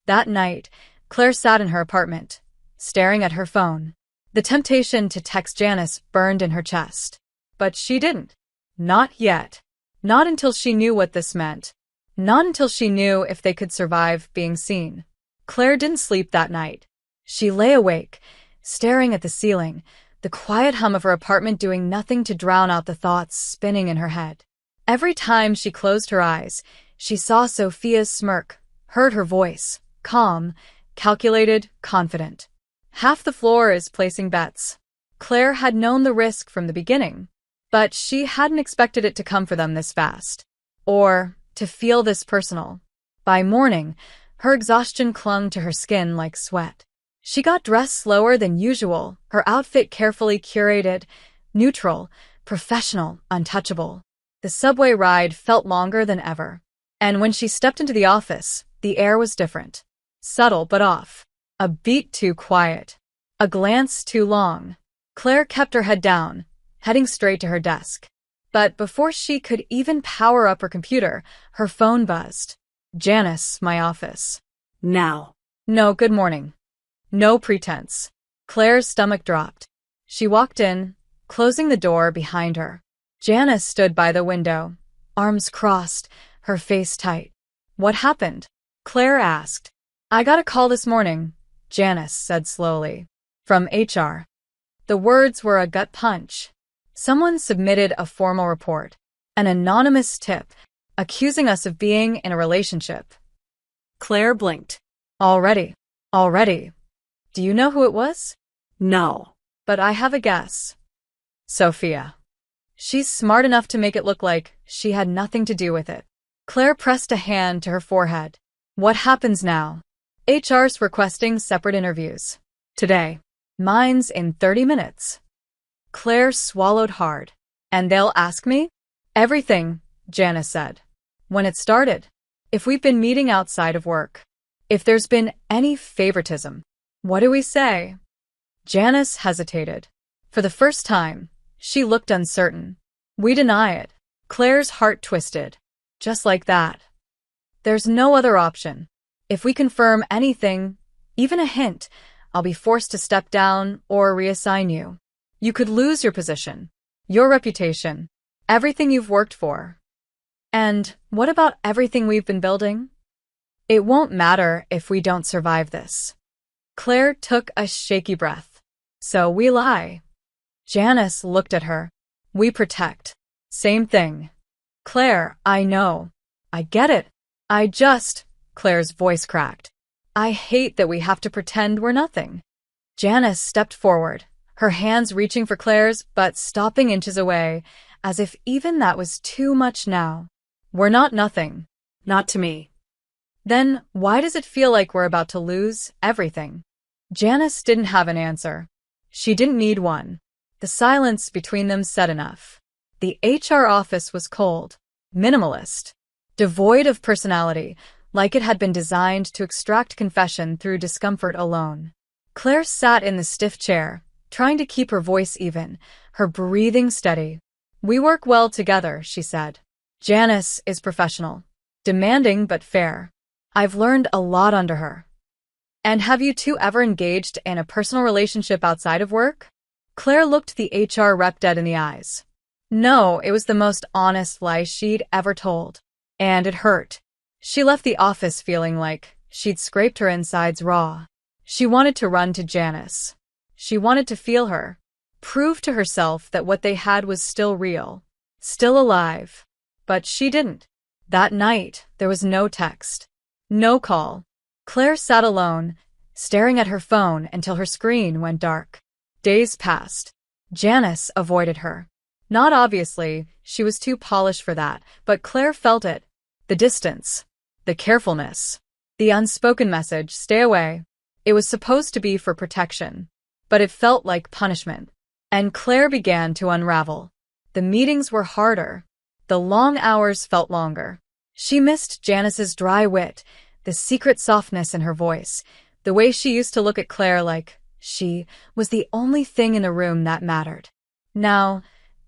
That night, Claire sat in her apartment, staring at her phone. The temptation to text Janice burned in her chest. But she didn't. Not yet. Not until she knew what this meant. Not until she knew if they could survive being seen. Claire didn't sleep that night. She lay awake, staring at the ceiling, the quiet hum of her apartment doing nothing to drown out the thoughts spinning in her head. Every time she closed her eyes, she saw Sophia's smirk, heard her voice, calm, calculated, confident. Half the floor is placing bets. Claire had known the risk from the beginning, but she hadn't expected it to come for them this fast, or to feel this personal. By morning, her exhaustion clung to her skin like sweat. She got dressed slower than usual, her outfit carefully curated, neutral, professional, untouchable. The subway ride felt longer than ever. And when she stepped into the office, the air was different. Subtle but off. A beat too quiet. A glance too long. Claire kept her head down, heading straight to her desk. But before she could even power up her computer, her phone buzzed. Janice, my office. Now. No, good morning. No pretense. Claire's stomach dropped. She walked in, closing the door behind her. Janice stood by the window, arms crossed, her face tight. What happened? Claire asked. I got a call this morning, Janice said slowly. From HR. The words were a gut punch. Someone submitted a formal report, an anonymous tip, accusing us of being in a relationship. Claire blinked. Already. Do you know who it was? No. But I have a guess. Sophia. She's smart enough to make it look like she had nothing to do with it. Claire pressed a hand to her forehead. What happens now? HR's requesting separate interviews. Today. Mine's in 30 minutes. Claire swallowed hard. And they'll ask me? Everything, Janice said. When it started. If we've been meeting outside of work. If there's been any favoritism. What do we say? Janice hesitated. For the first time, she looked uncertain. We deny it. Claire's heart twisted. Just like that. There's no other option. If we confirm anything, even a hint, I'll be forced to step down or reassign you. You could lose your position, your reputation, everything you've worked for. And what about everything we've been building? It won't matter if we don't survive this. Claire took a shaky breath. So we lie. Janice looked at her. We protect. Same thing. Claire, I know. I get it. Claire's voice cracked. I hate that we have to pretend we're nothing. Janice stepped forward, her hands reaching for Claire's but stopping inches away, as if even that was too much now. We're not nothing. Not to me. Then why does it feel like we're about to lose everything? Janice didn't have an answer. She didn't need one. The silence between them said enough. The HR office was cold, minimalist, devoid of personality, like it had been designed to extract confession through discomfort alone. Claire sat in the stiff chair, trying to keep her voice even, her breathing steady. We work well together, she said. Janice is professional, demanding but fair. I've learned a lot under her. And have you two ever engaged in a personal relationship outside of work? Claire looked the HR rep dead in the eyes. No, it was the most honest lie she'd ever told. And it hurt. She left the office feeling like she'd scraped her insides raw. She wanted to run to Janice. She wanted to feel her, prove to herself that what they had was still real, still alive. But she didn't. That night, there was no text, no call. Claire sat alone, staring at her phone until her screen went dark. Days passed. Janice avoided her. Not obviously, she was too polished for that, but Claire felt it. The distance. The carefulness. The unspoken message, stay away. It was supposed to be for protection, but it felt like punishment. And Claire began to unravel. The meetings were harder. The long hours felt longer. She missed Janice's dry wit, the secret softness in her voice, the way she used to look at Claire like she was the only thing in the room that mattered. Now,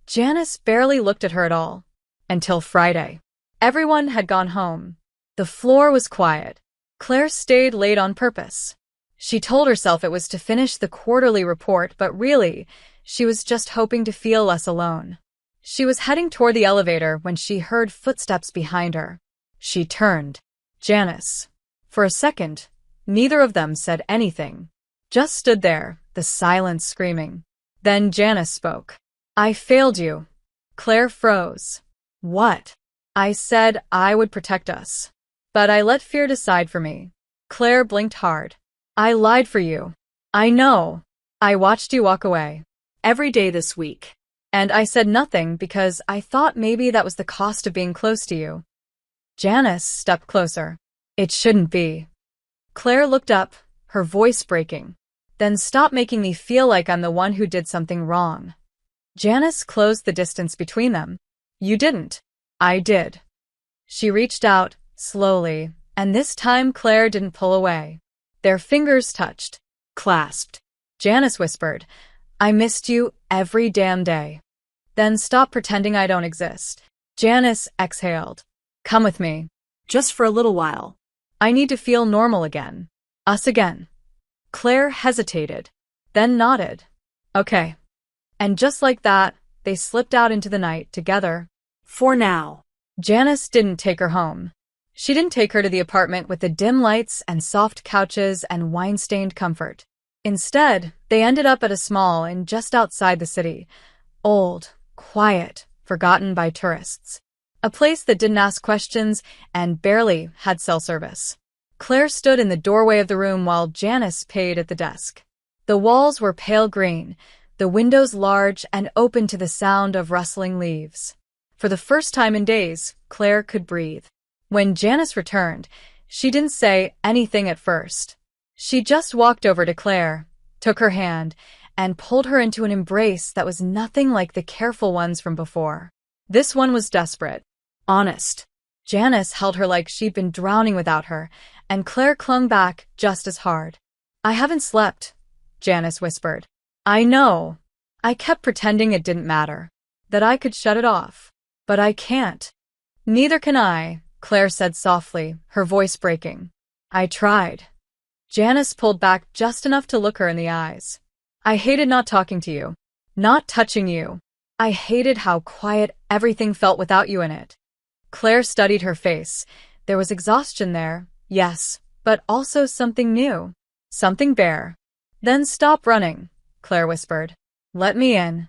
Janice barely looked at her at all. Until Friday. Everyone had gone home. The floor was quiet. Claire stayed late on purpose. She told herself it was to finish the quarterly report, but really, she was just hoping to feel less alone. She was heading toward the elevator when she heard footsteps behind her. She turned. Janice. For a second, neither of them said anything. Just stood there, the silence screaming. Then Janice spoke. I failed you. Claire froze. What? I said I would protect us. But I let fear decide for me. Claire blinked hard. I lied for you. I know. I watched you walk away. Every day this week. And I said nothing because I thought maybe that was the cost of being close to you. Janice stepped closer. It shouldn't be. Claire looked up, her voice breaking. Then stop making me feel like I'm the one who did something wrong. Janice closed the distance between them. You didn't. I did. She reached out, slowly, and this time Claire didn't pull away. Their fingers touched. Clasped. Janice whispered, I missed you every damn day. Then stop pretending I don't exist. Janice exhaled. Come with me. Just for a little while. I need to feel normal again. Us again. Claire hesitated, then nodded. Okay. And just like that, they slipped out into the night together. For now. Janice didn't take her home. She didn't take her to the apartment with the dim lights and soft couches and wine-stained comfort. Instead, they ended up at a small inn just outside the city. Old, quiet, forgotten by tourists. A place that didn't ask questions and barely had cell service. Claire stood in the doorway of the room while Janice paid at the desk. The walls were pale green, the windows large and open to the sound of rustling leaves. For the first time in days, Claire could breathe. When Janice returned, she didn't say anything at first. She just walked over to Claire, took her hand, and pulled her into an embrace that was nothing like the careful ones from before. This one was desperate. Honest. Janice held her like she'd been drowning without her, and Claire clung back just as hard. I haven't slept, Janice whispered. I know. I kept pretending it didn't matter, that I could shut it off. But I can't. Neither can I, Claire said softly, her voice breaking. I tried. Janice pulled back just enough to look her in the eyes. I hated not talking to you, not touching you. I hated how quiet everything felt without you in it. Claire studied her face. There was exhaustion there, yes, but also something new. Something bare. Then stop running, Claire whispered. Let me in.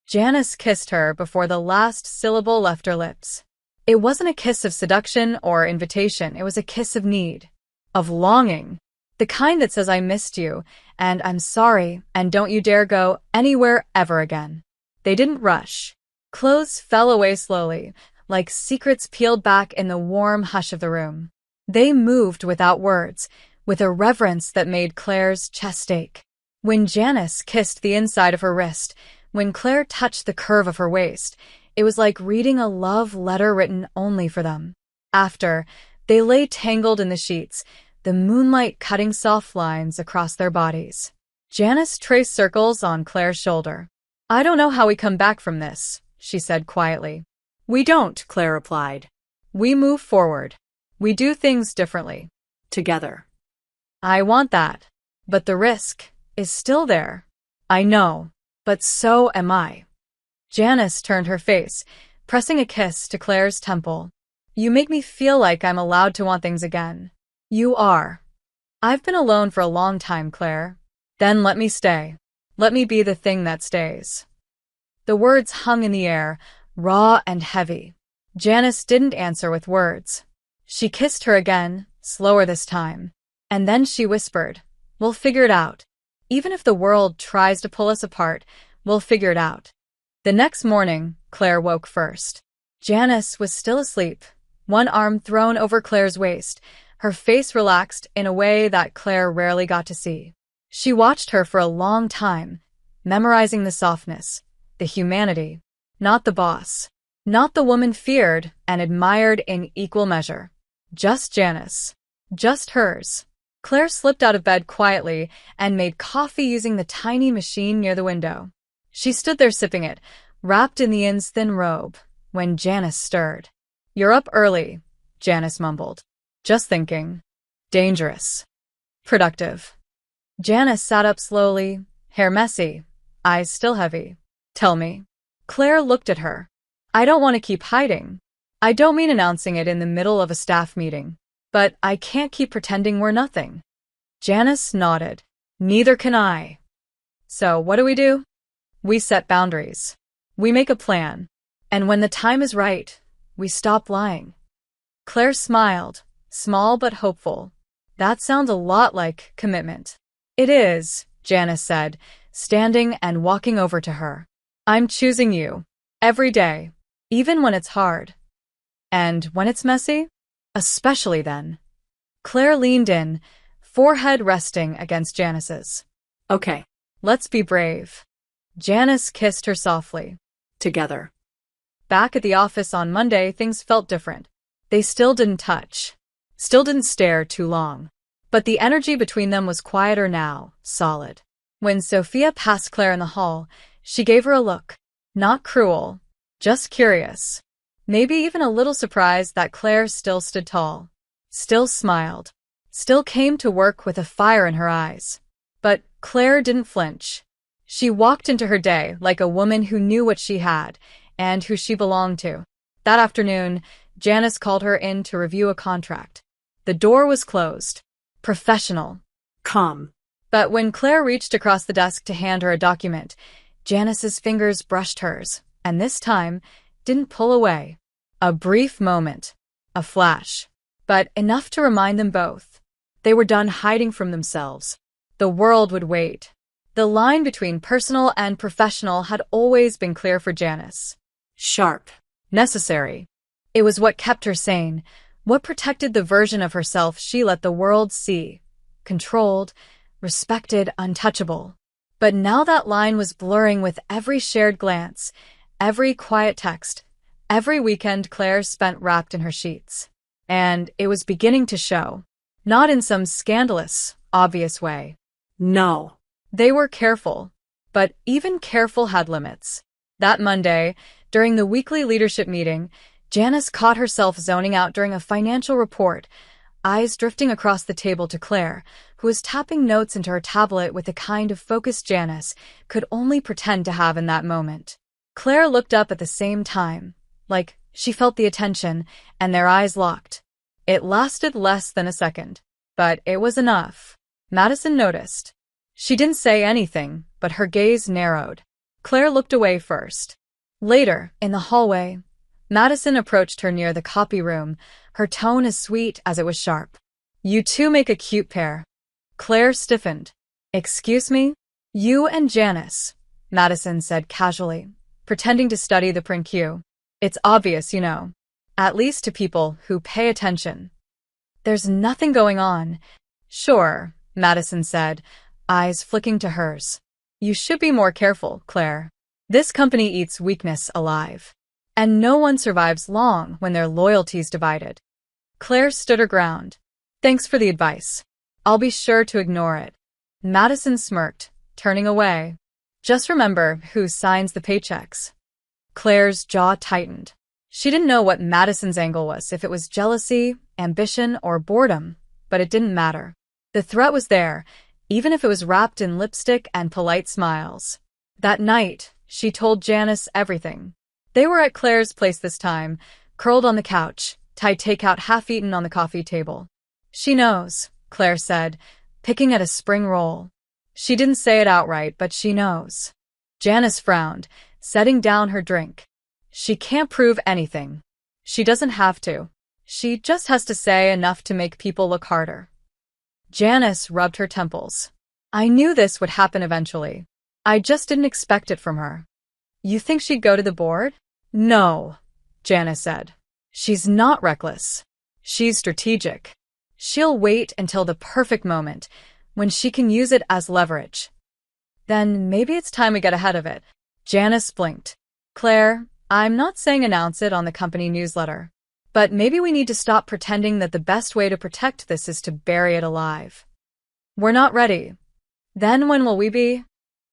Janice kissed her before the last syllable left her lips. It wasn't a kiss of seduction or invitation, it was a kiss of need. Of longing. The kind that says I missed you, and I'm sorry, and don't you dare go anywhere ever again. They didn't rush. Clothes fell away slowly, like secrets peeled back in the warm hush of the room. They moved without words, with a reverence that made Claire's chest ache. When Janice kissed the inside of her wrist, when Claire touched the curve of her waist, it was like reading a love letter written only for them. After, they lay tangled in the sheets, the moonlight cutting soft lines across their bodies. Janice traced circles on Claire's shoulder. I don't know how we come back from this, she said quietly. We don't, Claire replied. We move forward. We do things differently. Together. I want that. But the risk is still there. I know. But so am I. Janice turned her face, pressing a kiss to Claire's temple. You make me feel like I'm allowed to want things again. You are. I've been alone for a long time, Claire. Then let me stay. Let me be the thing that stays. The words hung in the air, raw and heavy. Janice didn't answer with words. She kissed her again, slower this time. And then she whispered, We'll figure it out. Even if the world tries to pull us apart, we'll figure it out. The next morning, Claire woke first. Janice was still asleep, one arm thrown over Claire's waist, her face relaxed in a way that Claire rarely got to see. She watched her for a long time, memorizing the softness, the humanity, not the boss, not the woman feared and admired in equal measure. Just Janice. Just hers. Claire slipped out of bed quietly and made coffee using the tiny machine near the window. She stood there sipping it, wrapped in the inn's thin robe, when Janice stirred. "You're up early," Janice mumbled. "Just thinking. Dangerous. Productive." Janice sat up slowly, hair messy, eyes still heavy. "Tell me." Claire looked at her. "I don't want to keep hiding. I don't mean announcing it in the middle of a staff meeting. But I can't keep pretending we're nothing." Janice nodded. "Neither can I." "So what do? We set boundaries. We make a plan. And when the time is right, we stop lying." Claire smiled, small but hopeful. "That sounds a lot like commitment." "It is," Janice said, standing and walking over to her. "I'm choosing you. Every day. Even when it's hard. And when it's messy? Especially then." Claire leaned in, forehead resting against Janice's. Okay. "Let's be brave." Janice kissed her softly. Together. Back at the office on Monday, things felt different. They still didn't touch. Still didn't stare too long. But the energy between them was quieter now, solid. When Sophia passed Claire in the hall, she gave her a look. Not cruel, just curious. Maybe even a little surprised that Claire still stood tall. Still smiled. Still came to work with a fire in her eyes. But Claire didn't flinch. She walked into her day like a woman who knew what she had and who she belonged to. That afternoon, Janice called her in to review a contract. The door was closed. Professional. Calm. But when Claire reached across the desk to hand her a document, Janice's fingers brushed hers, and this time didn't pull away. A brief moment. A flash. But enough to remind them both. They were done hiding from themselves. The world would wait. The line between personal and professional had always been clear for Janice. Sharp. Necessary. It was what kept her sane, what protected the version of herself she let the world see. Controlled, respected, untouchable. But now that line was blurring with every shared glance, every quiet text, every weekend Claire spent wrapped in her sheets. And it was beginning to show. Not in some scandalous, obvious way. No. They were careful, but even careful had limits. That Monday, during the weekly leadership meeting, Janice caught herself zoning out during a financial report, eyes drifting across the table to Claire, who was tapping notes into her tablet with the kind of focus Janice could only pretend to have in that moment. Claire looked up at the same time, like she felt the attention, and their eyes locked. It lasted less than a second, but it was enough. Madison noticed. She didn't say anything, but her gaze narrowed. Claire looked away first. Later, in the hallway, Madison approached her near the copy room, her tone as sweet as it was sharp. "You two make a cute pair." Claire stiffened. "Excuse me?" "You and Janice," Madison said casually, pretending to study the print queue. "It's obvious, you know. At least to people who pay attention." "There's nothing going on." "Sure," Madison said, eyes flicking to hers. "You should be more careful, Claire. This company eats weakness alive. And no one survives long when their loyalty's divided." Claire stood her ground. "Thanks for the advice. I'll be sure to ignore it." Madison smirked, turning away. "Just remember who signs the paychecks." Claire's jaw tightened. She didn't know what Madison's angle was, if it was jealousy, ambition, or boredom, but it didn't matter. The threat was there, even if it was wrapped in lipstick and polite smiles. That night, she told Janice everything. They were at Claire's place this time, curled on the couch, Thai takeout half-eaten on the coffee table. "She knows," Claire said, picking at a spring roll. She didn't say it outright, but she knows. Janice frowned, setting down her drink. She can't prove anything. She doesn't have to. She just has to say enough to make people look harder. Janice rubbed her temples. "I knew this would happen eventually. I just didn't expect it from her." "You think she'd go to the board?" "No," Janice said. "She's not reckless. She's strategic. She'll wait until the perfect moment, when she can use it as leverage. Then maybe it's time we get ahead of it." Janice blinked. "Claire, I'm not saying announce it on the company newsletter. But maybe we need to stop pretending that the best way to protect this is to bury it alive." "We're not ready." "Then when will we be?"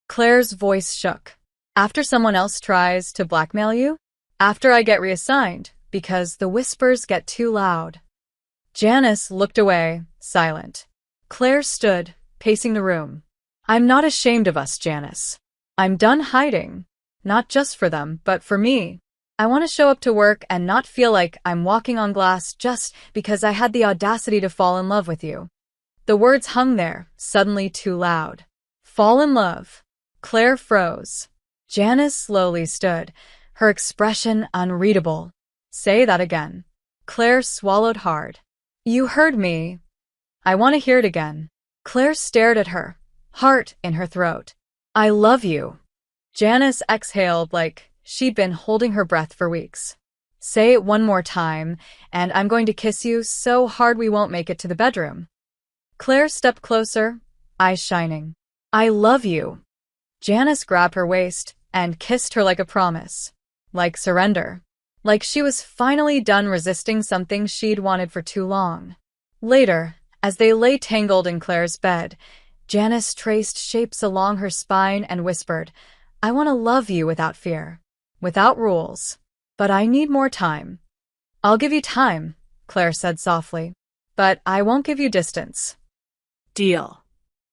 Claire's voice shook. "After someone else tries to blackmail you?" After I get reassigned, because the whispers get too loud. Janice looked away, silent. Claire stood, pacing the room. I'm not ashamed of us, Janice. I'm done hiding. Not just for them, but for me. I want to show up to work and not feel like I'm walking on glass just because I had the audacity to fall in love with you. The words hung there, suddenly too loud. Fall in love. Claire froze. Janice slowly stood, her expression unreadable. Say that again. Claire swallowed hard. You heard me. I want to hear it again. Claire stared at her, heart in her throat. I love you. Janice exhaled like she'd been holding her breath for weeks. Say it one more time, and I'm going to kiss you so hard we won't make it to the bedroom. Claire stepped closer, eyes shining. I love you. Janice grabbed her waist and kissed her like a promise. Like surrender. Like she was finally done resisting something she'd wanted for too long. Later, as they lay tangled in Claire's bed, Janice traced shapes along her spine and whispered, I want to love you without fear. Without rules. But I need more time. I'll give you time, Claire said softly. But I won't give you distance. Deal.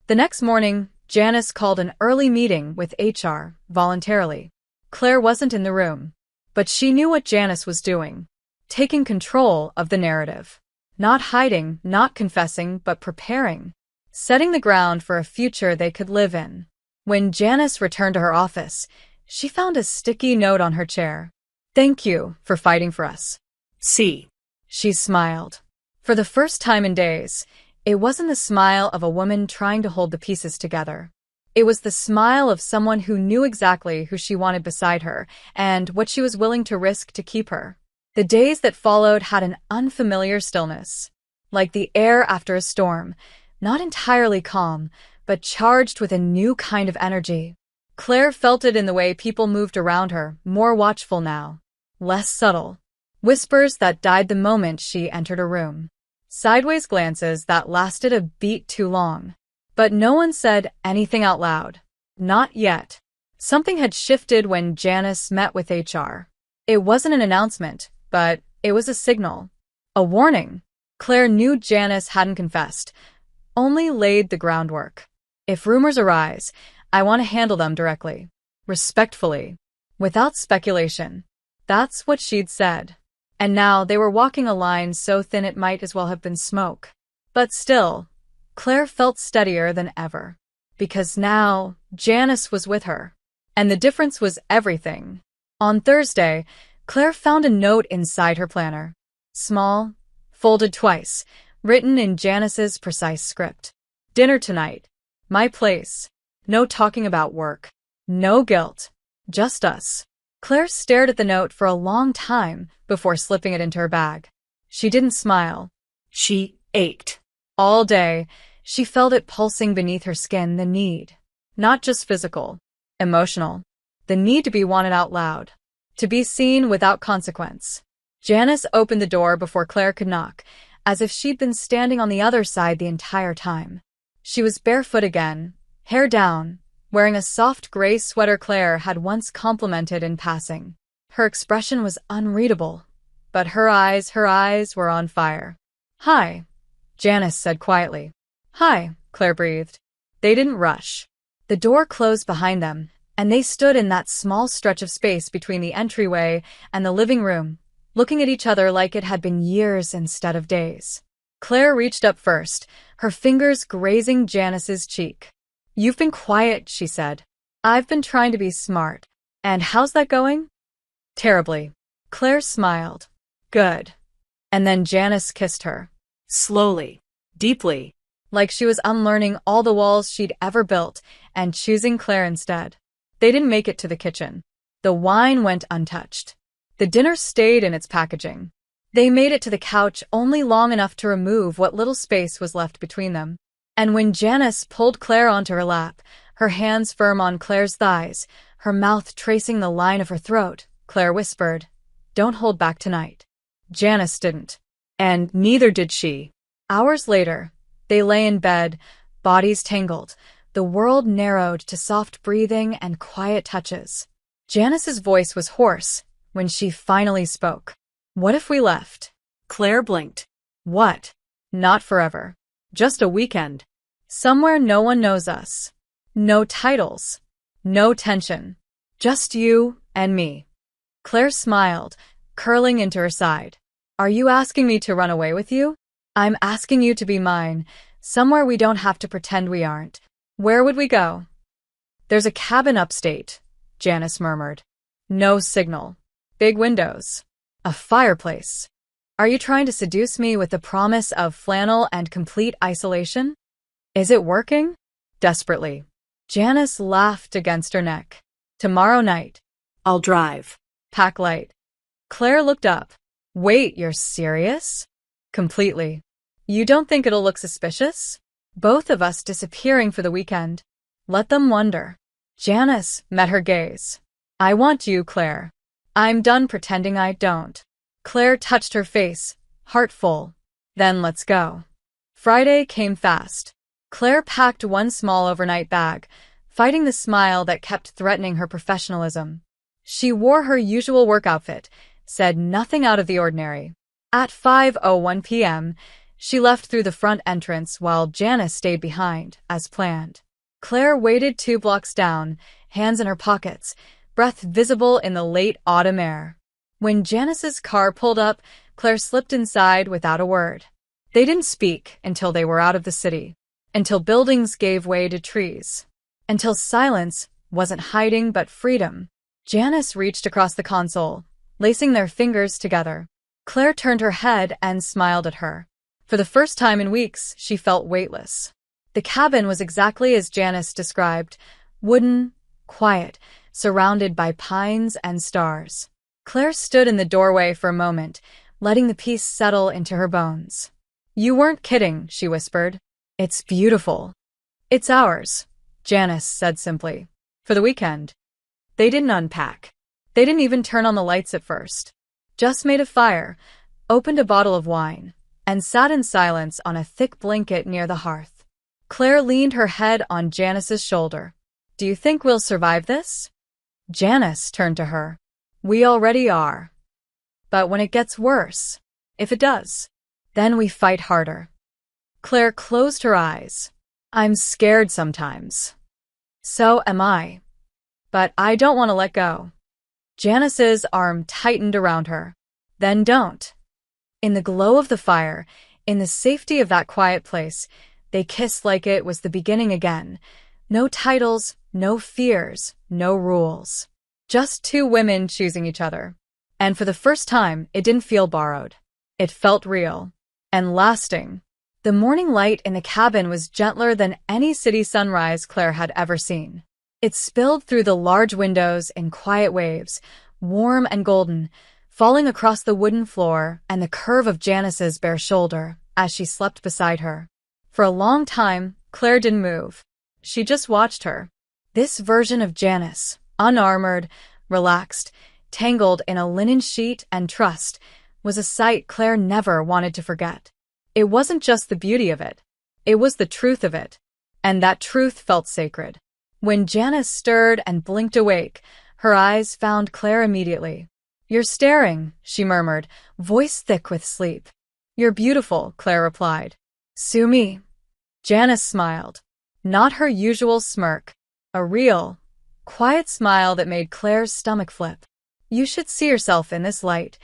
The next morning, Janice called an early meeting with HR, voluntarily. Claire wasn't in the room. But she knew what Janice was doing. Taking control of the narrative. Not hiding, not confessing, but preparing. Setting the ground for a future they could live in. When Janice returned to her office, she found a sticky note on her chair. Thank you for fighting for us. See. She smiled. For the first time in days, it wasn't the smile of a woman trying to hold the pieces together. It was the smile of someone who knew exactly who she wanted beside her and what she was willing to risk to keep her. The days that followed had an unfamiliar stillness. Like the air after a storm, not entirely calm, but charged with a new kind of energy. Claire felt it in the way people moved around her, more watchful now. Less subtle. Whispers that died the moment she entered a room. Sideways glances that lasted a beat too long. But no one said anything out loud. Not yet. Something had shifted when Janice met with HR. It wasn't an announcement, but it was a signal. A warning. Claire knew Janice hadn't confessed, only laid the groundwork. If rumors arise, I want to handle them directly. Respectfully. Without speculation. That's what she'd said. And now they were walking a line so thin it might as well have been smoke. But still, Claire felt steadier than ever. Because now, Janice was with her. And the difference was everything. On Thursday, Claire found a note inside her planner. Small, folded twice, written in Janice's precise script. Dinner tonight. My place. No talking about work. No guilt. Just us. Claire stared at the note for a long time before slipping it into her bag. She didn't smile. She ached. All day, she felt it pulsing beneath her skin, the need. Not just physical. Emotional. The need to be wanted out loud. To be seen without consequence. Janice opened the door before Claire could knock, as if she'd been standing on the other side the entire time. She was barefoot again, hair down, wearing a soft gray sweater Claire had once complimented in passing. Her expression was unreadable, but her eyes were on fire. Hi, Janice said quietly. Hi, Claire breathed. They didn't rush. The door closed behind them, and they stood in that small stretch of space between the entryway and the living room, looking at each other like it had been years instead of days. Claire reached up first, her fingers grazing Janice's cheek. You've been quiet, she said. I've been trying to be smart. And how's that going? Terribly. Claire smiled. Good. And then Janice kissed her. Slowly. Deeply. Like she was unlearning all the walls she'd ever built and choosing Claire instead. They didn't make it to the kitchen. The wine went untouched. The dinner stayed in its packaging. They made it to the couch only long enough to remove what little space was left between them. And when Janice pulled Claire onto her lap, her hands firm on Claire's thighs, her mouth tracing the line of her throat, Claire whispered, Don't hold back tonight. Janice didn't. And neither did she. Hours later, they lay in bed, bodies tangled, the world narrowed to soft breathing and quiet touches. Janice's voice was hoarse, when she finally spoke. What if we left? Claire blinked. What? Not forever. Just a weekend. Somewhere no one knows us. No titles. No tension. Just you and me. Claire smiled, curling into her side. Are you asking me to run away with you? I'm asking you to be mine, somewhere we don't have to pretend we aren't. Where would we go? There's a cabin upstate, Janice murmured. No signal. Big windows. A fireplace. Are you trying to seduce me with the promise of flannel and complete isolation? Is it working? Desperately. Janice laughed against her neck. Tomorrow night. I'll drive. Pack light. Claire looked up. Wait, you're serious? Completely. You don't think it'll look suspicious? Both of us disappearing for the weekend. Let them wonder. Janice met her gaze. I want you, Claire. I'm done pretending I don't. Claire touched her face, heart full. Then let's go. Friday came fast. Claire packed one small overnight bag, fighting the smile that kept threatening her professionalism. She wore her usual work outfit, said nothing out of the ordinary. At 5:01 p.m., she left through the front entrance while Janice stayed behind, as planned. Claire waited 2 blocks down, hands in her pockets, breath visible in the late autumn air. When Janice's car pulled up, Claire slipped inside without a word. They didn't speak until they were out of the city, until buildings gave way to trees, until silence wasn't hiding but freedom. Janice reached across the console, lacing their fingers together. Claire turned her head and smiled at her. For the first time in weeks, she felt weightless. The cabin was exactly as Janice described, wooden, quiet, surrounded by pines and stars. Claire stood in the doorway for a moment, letting the peace settle into her bones. You weren't kidding, she whispered. It's beautiful. It's ours, Janice said simply. For the weekend. They didn't unpack. They didn't even turn on the lights at first. Just made a fire, opened a bottle of wine, and sat in silence on a thick blanket near the hearth. Claire leaned her head on Janice's shoulder. Do you think we'll survive this? Janice turned to her. We already are. But when it gets worse, if it does, then we fight harder. Claire closed her eyes. I'm scared sometimes. So am I. But I don't want to let go. Janice's arm tightened around her. Then don't. In the glow of the fire, in the safety of that quiet place, they kissed like it was the beginning again. No titles, no fears, no rules. Just 2 women choosing each other. And for the first time, it didn't feel borrowed. It felt real. And lasting. The morning light in the cabin was gentler than any city sunrise Claire had ever seen. It spilled through the large windows in quiet waves, warm and golden, falling across the wooden floor and the curve of Janice's bare shoulder as she slept beside her. For a long time, Claire didn't move. She just watched her. This version of Janice, unarmored, relaxed, tangled in a linen sheet and trust, was a sight Claire never wanted to forget. It wasn't just the beauty of it. It was the truth of it. And that truth felt sacred. When Janice stirred and blinked awake, her eyes found Claire immediately. You're staring, she murmured, voice thick with sleep. You're beautiful, Claire replied. Sue me. Janice smiled. Not her usual smirk. A real, quiet smile that made Claire's stomach flip. You should see yourself in this light,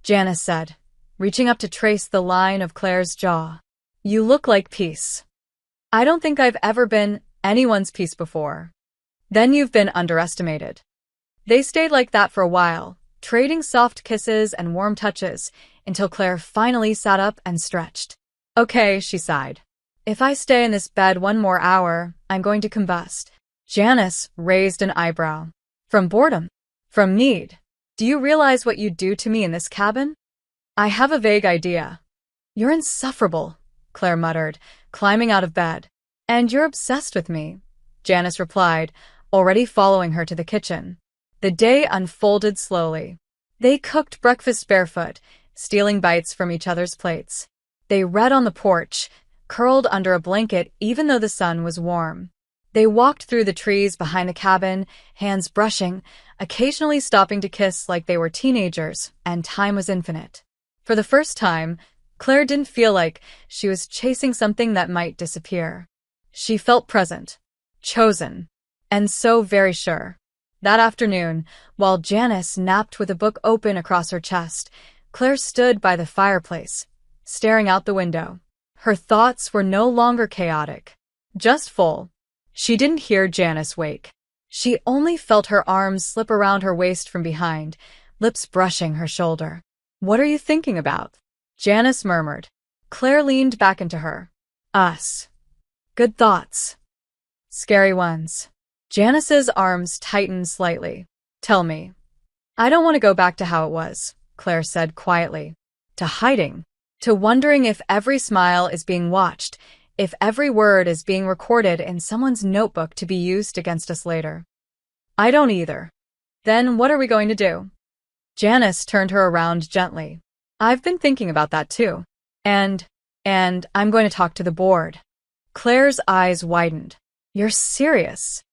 Janice said, reaching up to trace the line of Claire's jaw. You look like peace. I don't think I've ever been anyone's peace before. Then you've been underestimated. They stayed like that for a while, trading soft kisses and warm touches, until Claire finally sat up and stretched. Okay, she sighed. If I stay in this bed one more hour, I'm going to combust. Janice raised an eyebrow. From boredom? From need? Do you realize what you'd do to me in this cabin? I have a vague idea. You're insufferable, Claire muttered, climbing out of bed. And you're obsessed with me, Janice replied, already following her to the kitchen. The day unfolded slowly. They cooked breakfast barefoot, stealing bites from each other's plates. They read on the porch, curled under a blanket even though the sun was warm. They walked through the trees behind the cabin, hands brushing, occasionally stopping to kiss like they were teenagers, and time was infinite. For the first time, Claire didn't feel like she was chasing something that might disappear. She felt present, chosen, and so very sure. That afternoon, while Janice napped with a book open across her chest, Claire stood by the fireplace, staring out the window. Her thoughts were no longer chaotic, just full. She didn't hear Janice wake. She only felt her arms slip around her waist from behind, lips brushing her shoulder. "What are you thinking about?" Janice murmured. Claire leaned back into her. "Us. Good thoughts. Scary ones." Janice's arms tightened slightly. "Tell me." "I don't want to go back to how it was," Claire said quietly. "To hiding. To wondering if every smile is being watched, if every word is being recorded in someone's notebook to be used against us later." "I don't either." "Then what are we going to do?" Janice turned her around gently. "I've been thinking about that too. And I'm going to talk to the board." Claire's eyes widened. "You're serious?"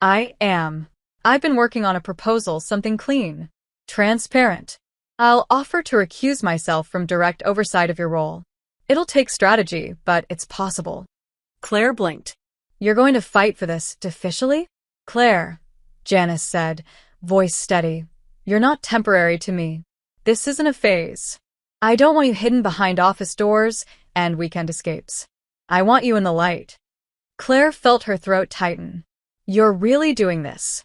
"I am. I've been working on a proposal, something clean, transparent. I'll offer to recuse myself from direct oversight of your role. It'll take strategy, but it's possible." Claire blinked. "You're going to fight for this officially?" "Claire," Janice said, voice steady, "you're not temporary to me. This isn't a phase. I don't want you hidden behind office doors and weekend escapes. I want you in the light." Claire felt her throat tighten. "You're really doing this?"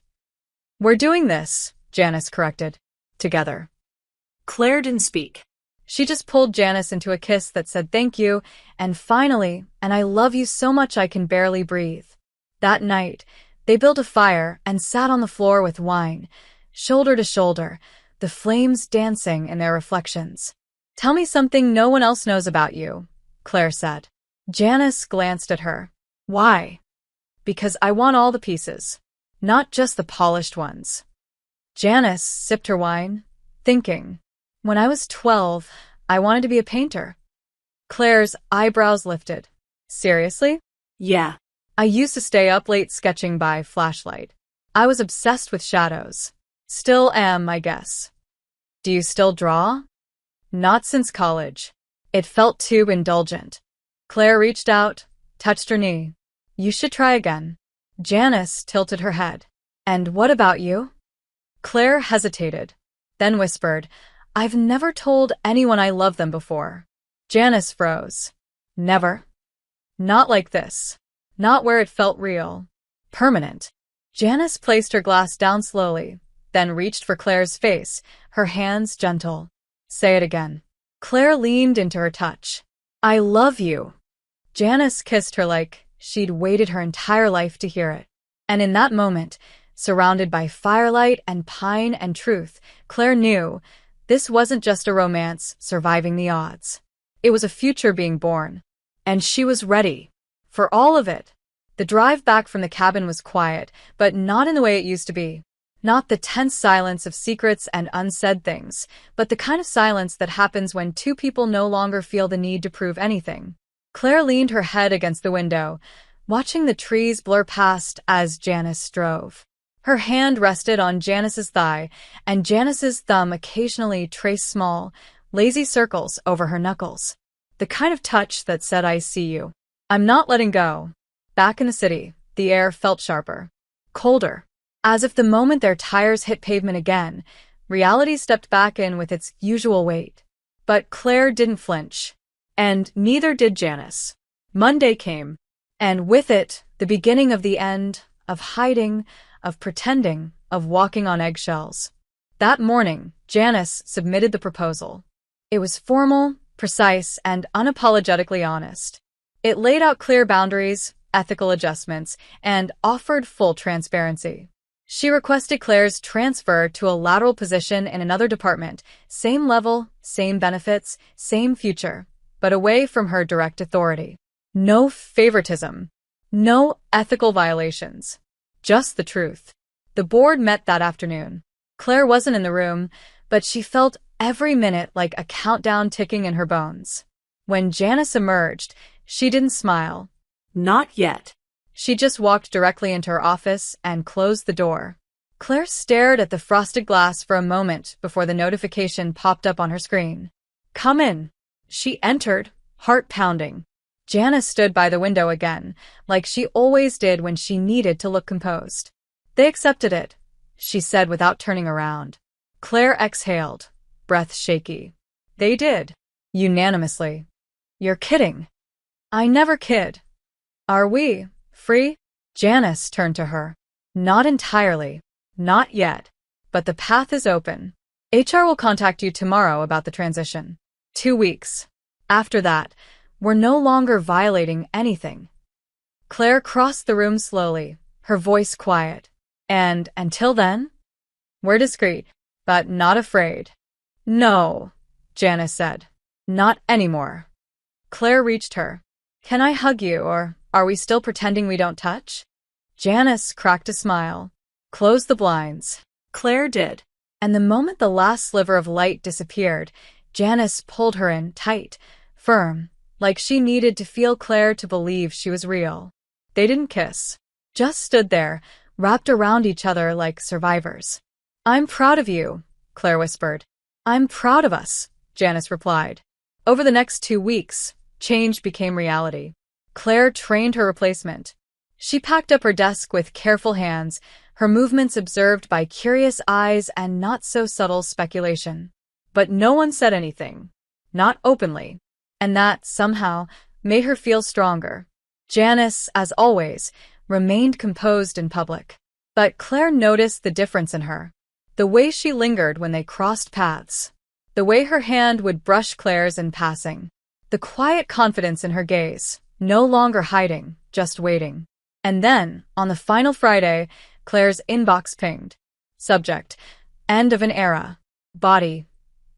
"We're doing this," Janice corrected. "Together." Claire didn't speak. She just pulled Janice into a kiss that said thank you, and finally, "and I love you so much I can barely breathe." That night, they built a fire and sat on the floor with wine, shoulder to shoulder, the flames dancing in their reflections. "Tell me something no one else knows about you," Claire said. Janice glanced at her. "Why?" "Because I want all the pieces, not just the polished ones." Janice sipped her wine, thinking, "When I was 12, I wanted to be a painter." Claire's eyebrows lifted. "Seriously?" "Yeah." "I used to stay up late sketching by flashlight. I was obsessed with shadows. Still am, I guess." "Do you still draw?" "Not since college." It felt too indulgent. Claire reached out, touched her knee. "You should try again." Janice tilted her head. "And what about you?" Claire hesitated, then whispered, "I've never told anyone I love them before." Janice froze. "Never?" "Not like this. Not where it felt real. Permanent." Janice placed her glass down slowly, then reached for Claire's face, her hands gentle. "Say it again." Claire leaned into her touch. "I love you." Janice kissed her like she'd waited her entire life to hear it. And in that moment, surrounded by firelight and pine and truth, Claire knew this wasn't just a romance surviving the odds. It was a future being born. And she was ready. For all of it. The drive back from the cabin was quiet, but not in the way it used to be. Not the tense silence of secrets and unsaid things, but the kind of silence that happens when two people no longer feel the need to prove anything. Claire leaned her head against the window, watching the trees blur past as Janice drove. Her hand rested on Janice's thigh, and Janice's thumb occasionally traced small, lazy circles over her knuckles. The kind of touch that said, "I see you." "I'm not letting go." Back in the city, the air felt sharper, colder. As if the moment their tires hit pavement again, reality stepped back in with its usual weight. But Claire didn't flinch. And neither did Janice. Monday came, and with it, the beginning of the end, of hiding, of pretending, of walking on eggshells. That morning, Janice submitted the proposal. It was formal, precise, and unapologetically honest. It laid out clear boundaries, ethical adjustments, and offered full transparency. She requested Claire's transfer to a lateral position in another department, same level, same benefits, same future, but away from her direct authority. No favoritism. No ethical violations. Just the truth. The board met that afternoon. Claire wasn't in the room, but she felt every minute like a countdown ticking in her bones. When Janice emerged, she didn't smile. "Not yet." She just walked directly into her office and closed the door. Claire stared at the frosted glass for a moment before the notification popped up on her screen. "Come in." She entered, heart pounding. Janice stood by the window again, like she always did when she needed to look composed. "They accepted it," she said without turning around. Claire exhaled, breath shaky. "They did. Unanimously." "You're kidding." "I never kid." "Are we free?" Janice turned to her. "Not entirely. Not yet. But the path is open. HR will contact you tomorrow about the transition. 2 weeks. After that, we're no longer violating anything." Claire crossed the room slowly, her voice quiet. "And until then? We're discreet, but not afraid." "No," Janice said. "Not anymore." Claire reached her. "Can I hug you, or are we still pretending we don't touch?" Janice cracked a smile. "Close the blinds." Claire did. And the moment the last sliver of light disappeared, Janice pulled her in tight, firm, like she needed to feel Claire to believe she was real. They didn't kiss. Just stood there, wrapped around each other like survivors. "I'm proud of you," Claire whispered. "I'm proud of us," Janice replied. Over the next 2 weeks, change became reality. Claire trained her replacement. She packed up her desk with careful hands, her movements observed by curious eyes and not-so-subtle speculation. But no one said anything. Not openly. And that, somehow, made her feel stronger. Janice, as always, remained composed in public. But Claire noticed the difference in her. The way she lingered when they crossed paths. The way her hand would brush Claire's in passing. The quiet confidence in her gaze, no longer hiding, just waiting. And then, on the final Friday, Claire's inbox pinged. Subject: End of an era. Body: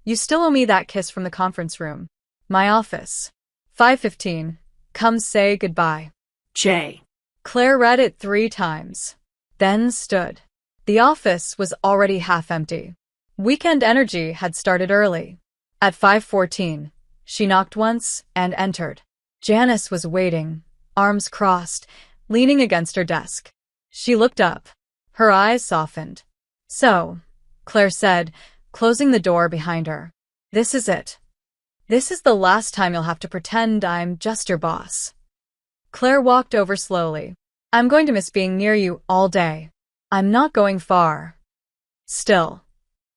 You still owe me that kiss from the conference room. My office. 5:15. Come say goodbye. J. Claire read it 3 times. Then stood. The office was already half empty. Weekend energy had started early. At 5:14, she knocked once and entered. Janice was waiting, arms crossed, leaning against her desk. She looked up. Her eyes softened. "So," Claire said, closing the door behind her. "This is it. This is the last time you'll have to pretend I'm just your boss." Claire walked over slowly. "I'm going to miss being near you all day. I'm not going far." Still.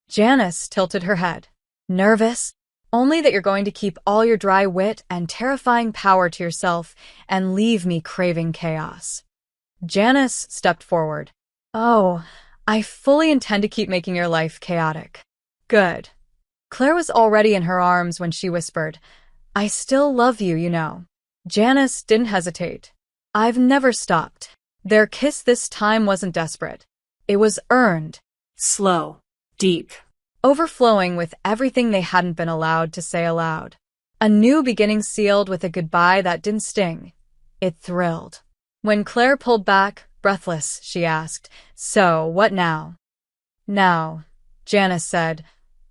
Janice tilted her head. "Nervous? Only that you're going to keep all your dry wit and terrifying power to yourself and leave me craving chaos." Janice stepped forward. "Oh, I fully intend to keep making your life chaotic." "Good." Claire was already in her arms when she whispered, "I still love you, you know." Janice didn't hesitate. "I've never stopped." Their kiss this time wasn't desperate. It was earned. Slow. Deep. Overflowing with everything they hadn't been allowed to say aloud. A new beginning sealed with a goodbye that didn't sting. It thrilled. When Claire pulled back, breathless, she asked, "So, what now?" "Now," Janice said,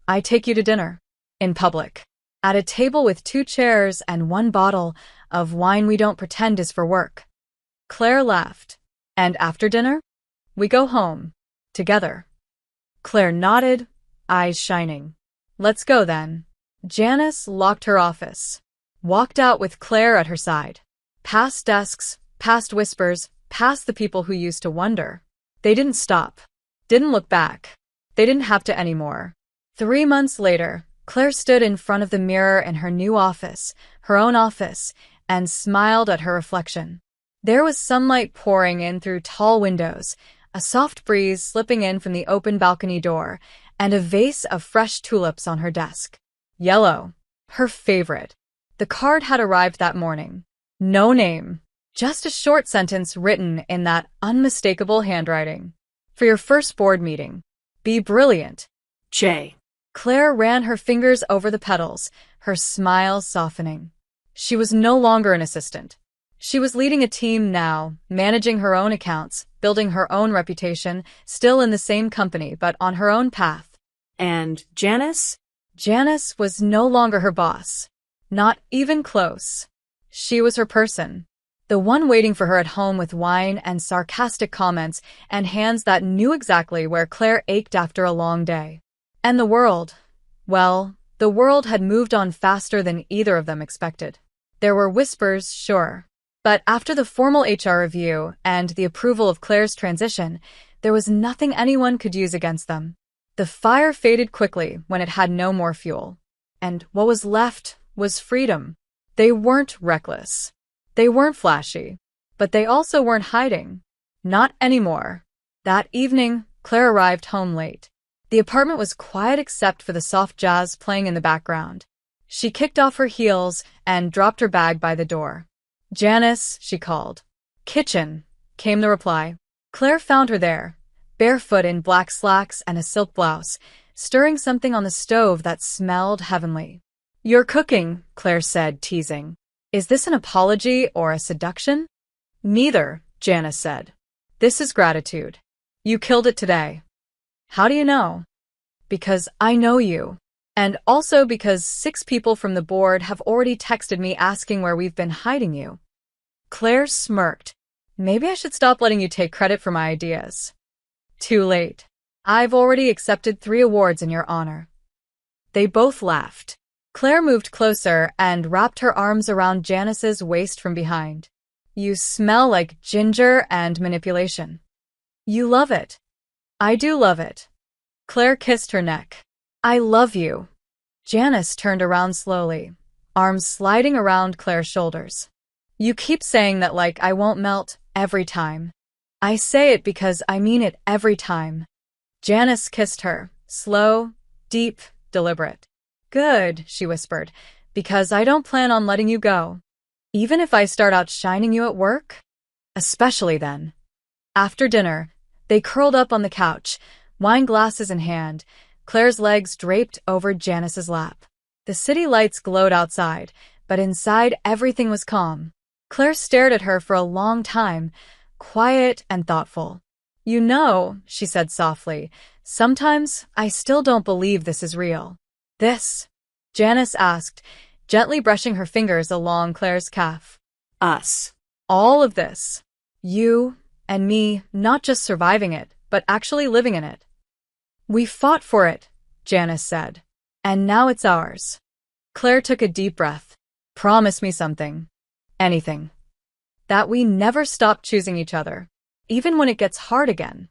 "I take you to dinner. In public. At a table with 2 chairs and 1 bottle of wine we don't pretend is for work." Claire laughed. "And after dinner? We go home. Together." Claire nodded, eyes shining. "Let's go then." Janice locked her office. Walked out with Claire at her side. Past desks, past whispers, past the people who used to wonder. They didn't stop. Didn't look back. They didn't have to anymore. 3 months later, Claire stood in front of the mirror in her new office, her own office, and smiled at her reflection. There was sunlight pouring in through tall windows, a soft breeze slipping in from the open balcony door, and a vase of fresh tulips on her desk. Yellow. Her favorite. The card had arrived that morning. No name. Just a short sentence written in that unmistakable handwriting. "For your first board meeting. Be brilliant. J." Claire ran her fingers over the petals, her smile softening. She was no longer an assistant. She was leading a team now, managing her own accounts, building her own reputation, still in the same company but on her own path. And Janice? Janice was no longer her boss. Not even close. She was her person. The one waiting for her at home with wine and sarcastic comments and hands that knew exactly where Claire ached after a long day. And the world, well, the world had moved on faster than either of them expected. There were whispers, sure. But after the formal HR review and the approval of Claire's transition, there was nothing anyone could use against them. The fire faded quickly when it had no more fuel. And what was left was freedom. They weren't reckless. They weren't flashy. But they also weren't hiding. Not anymore. That evening, Claire arrived home late. The apartment was quiet except for the soft jazz playing in the background. She kicked off her heels and dropped her bag by the door. "Janice," she called. "Kitchen," came the reply. Claire found her there, barefoot in black slacks and a silk blouse, stirring something on the stove that smelled heavenly. "You're cooking," Claire said, teasing. "Is this an apology or a seduction?" "Neither," Janice said. "This is gratitude. You killed it today." "How do you know?" "Because I know you. And also because 6 people from the board have already texted me asking where we've been hiding you." Claire smirked. "Maybe I should stop letting you take credit for my ideas." "Too late. I've already accepted 3 awards in your honor." They both laughed. Claire moved closer and wrapped her arms around Janice's waist from behind. "You smell like ginger and manipulation." "You love it." "I do love it." Claire kissed her neck. "I love you." Janice turned around slowly, arms sliding around Claire's shoulders. "You keep saying that like I won't melt every time." "I say it because I mean it every time." Janice kissed her, slow, deep, deliberate. "Good," she whispered, "because I don't plan on letting you go. Even if I start outshining you at work? Especially then." After dinner, they curled up on the couch, wine glasses in hand, Claire's legs draped over Janice's lap. The city lights glowed outside, but inside everything was calm. Claire stared at her for a long time, quiet and thoughtful. "You know," she said softly, "sometimes I still don't believe this is real." "This?" Janice asked, gently brushing her fingers along Claire's calf. Us. "All of this. You and me, not just surviving it, but actually living in it." "We fought for it," Janice said. "And now it's ours." Claire took a deep breath. "Promise me something. Anything. That we never stop choosing each other, even when it gets hard again."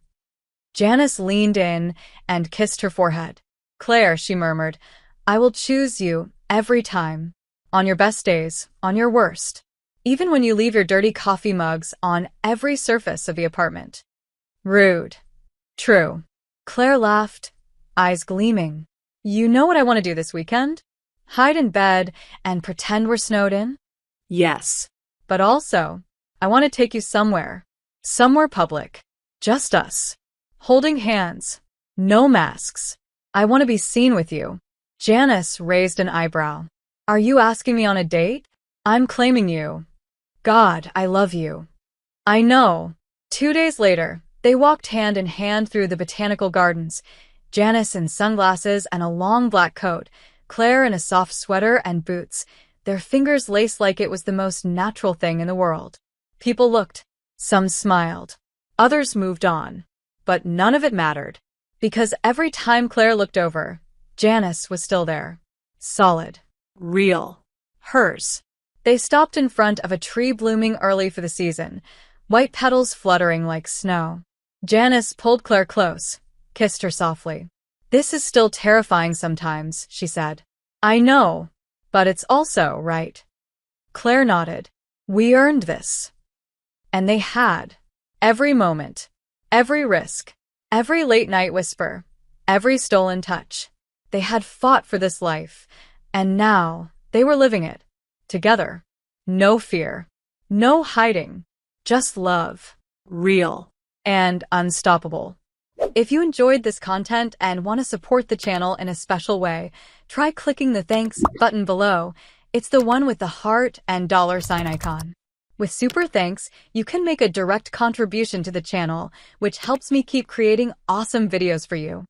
Janice leaned in and kissed her forehead. "Claire," she murmured, "I will choose you every time. On your best days, on your worst. Even when you leave your dirty coffee mugs on every surface of the apartment." "Rude." "True." Claire laughed, eyes gleaming. "You know what I want to do this weekend? Hide in bed and pretend we're snowed in?" Yes. "But also, I want to take you somewhere. Somewhere public. Just us. Holding hands. No masks. I want to be seen with you." Janice raised an eyebrow. "Are you asking me on a date?" "I'm claiming you." "God, I love you." "I know." 2 days later, they walked hand in hand through the botanical gardens, Janice in sunglasses and a long black coat, Claire in a soft sweater and boots, their fingers laced like it was the most natural thing in the world. People looked. Some smiled. Others moved on. But none of it mattered. Because every time Claire looked over, Janice was still there. Solid. Real. Hers. They stopped in front of a tree blooming early for the season, white petals fluttering like snow. Janice pulled Claire close, kissed her softly. "This is still terrifying sometimes," she said. "I know, but it's also right." Claire nodded. "We earned this." And they had. Every moment, every risk, every late-night whisper, every stolen touch. They had fought for this life, and now they were living it. Together. No fear. No hiding. Just love. Real. And unstoppable. If you enjoyed this content and want to support the channel in a special way, try clicking the thanks button below. It's the one with the heart and $sign icon. With super thanks, you can make a direct contribution to the channel, which helps me keep creating awesome videos for you.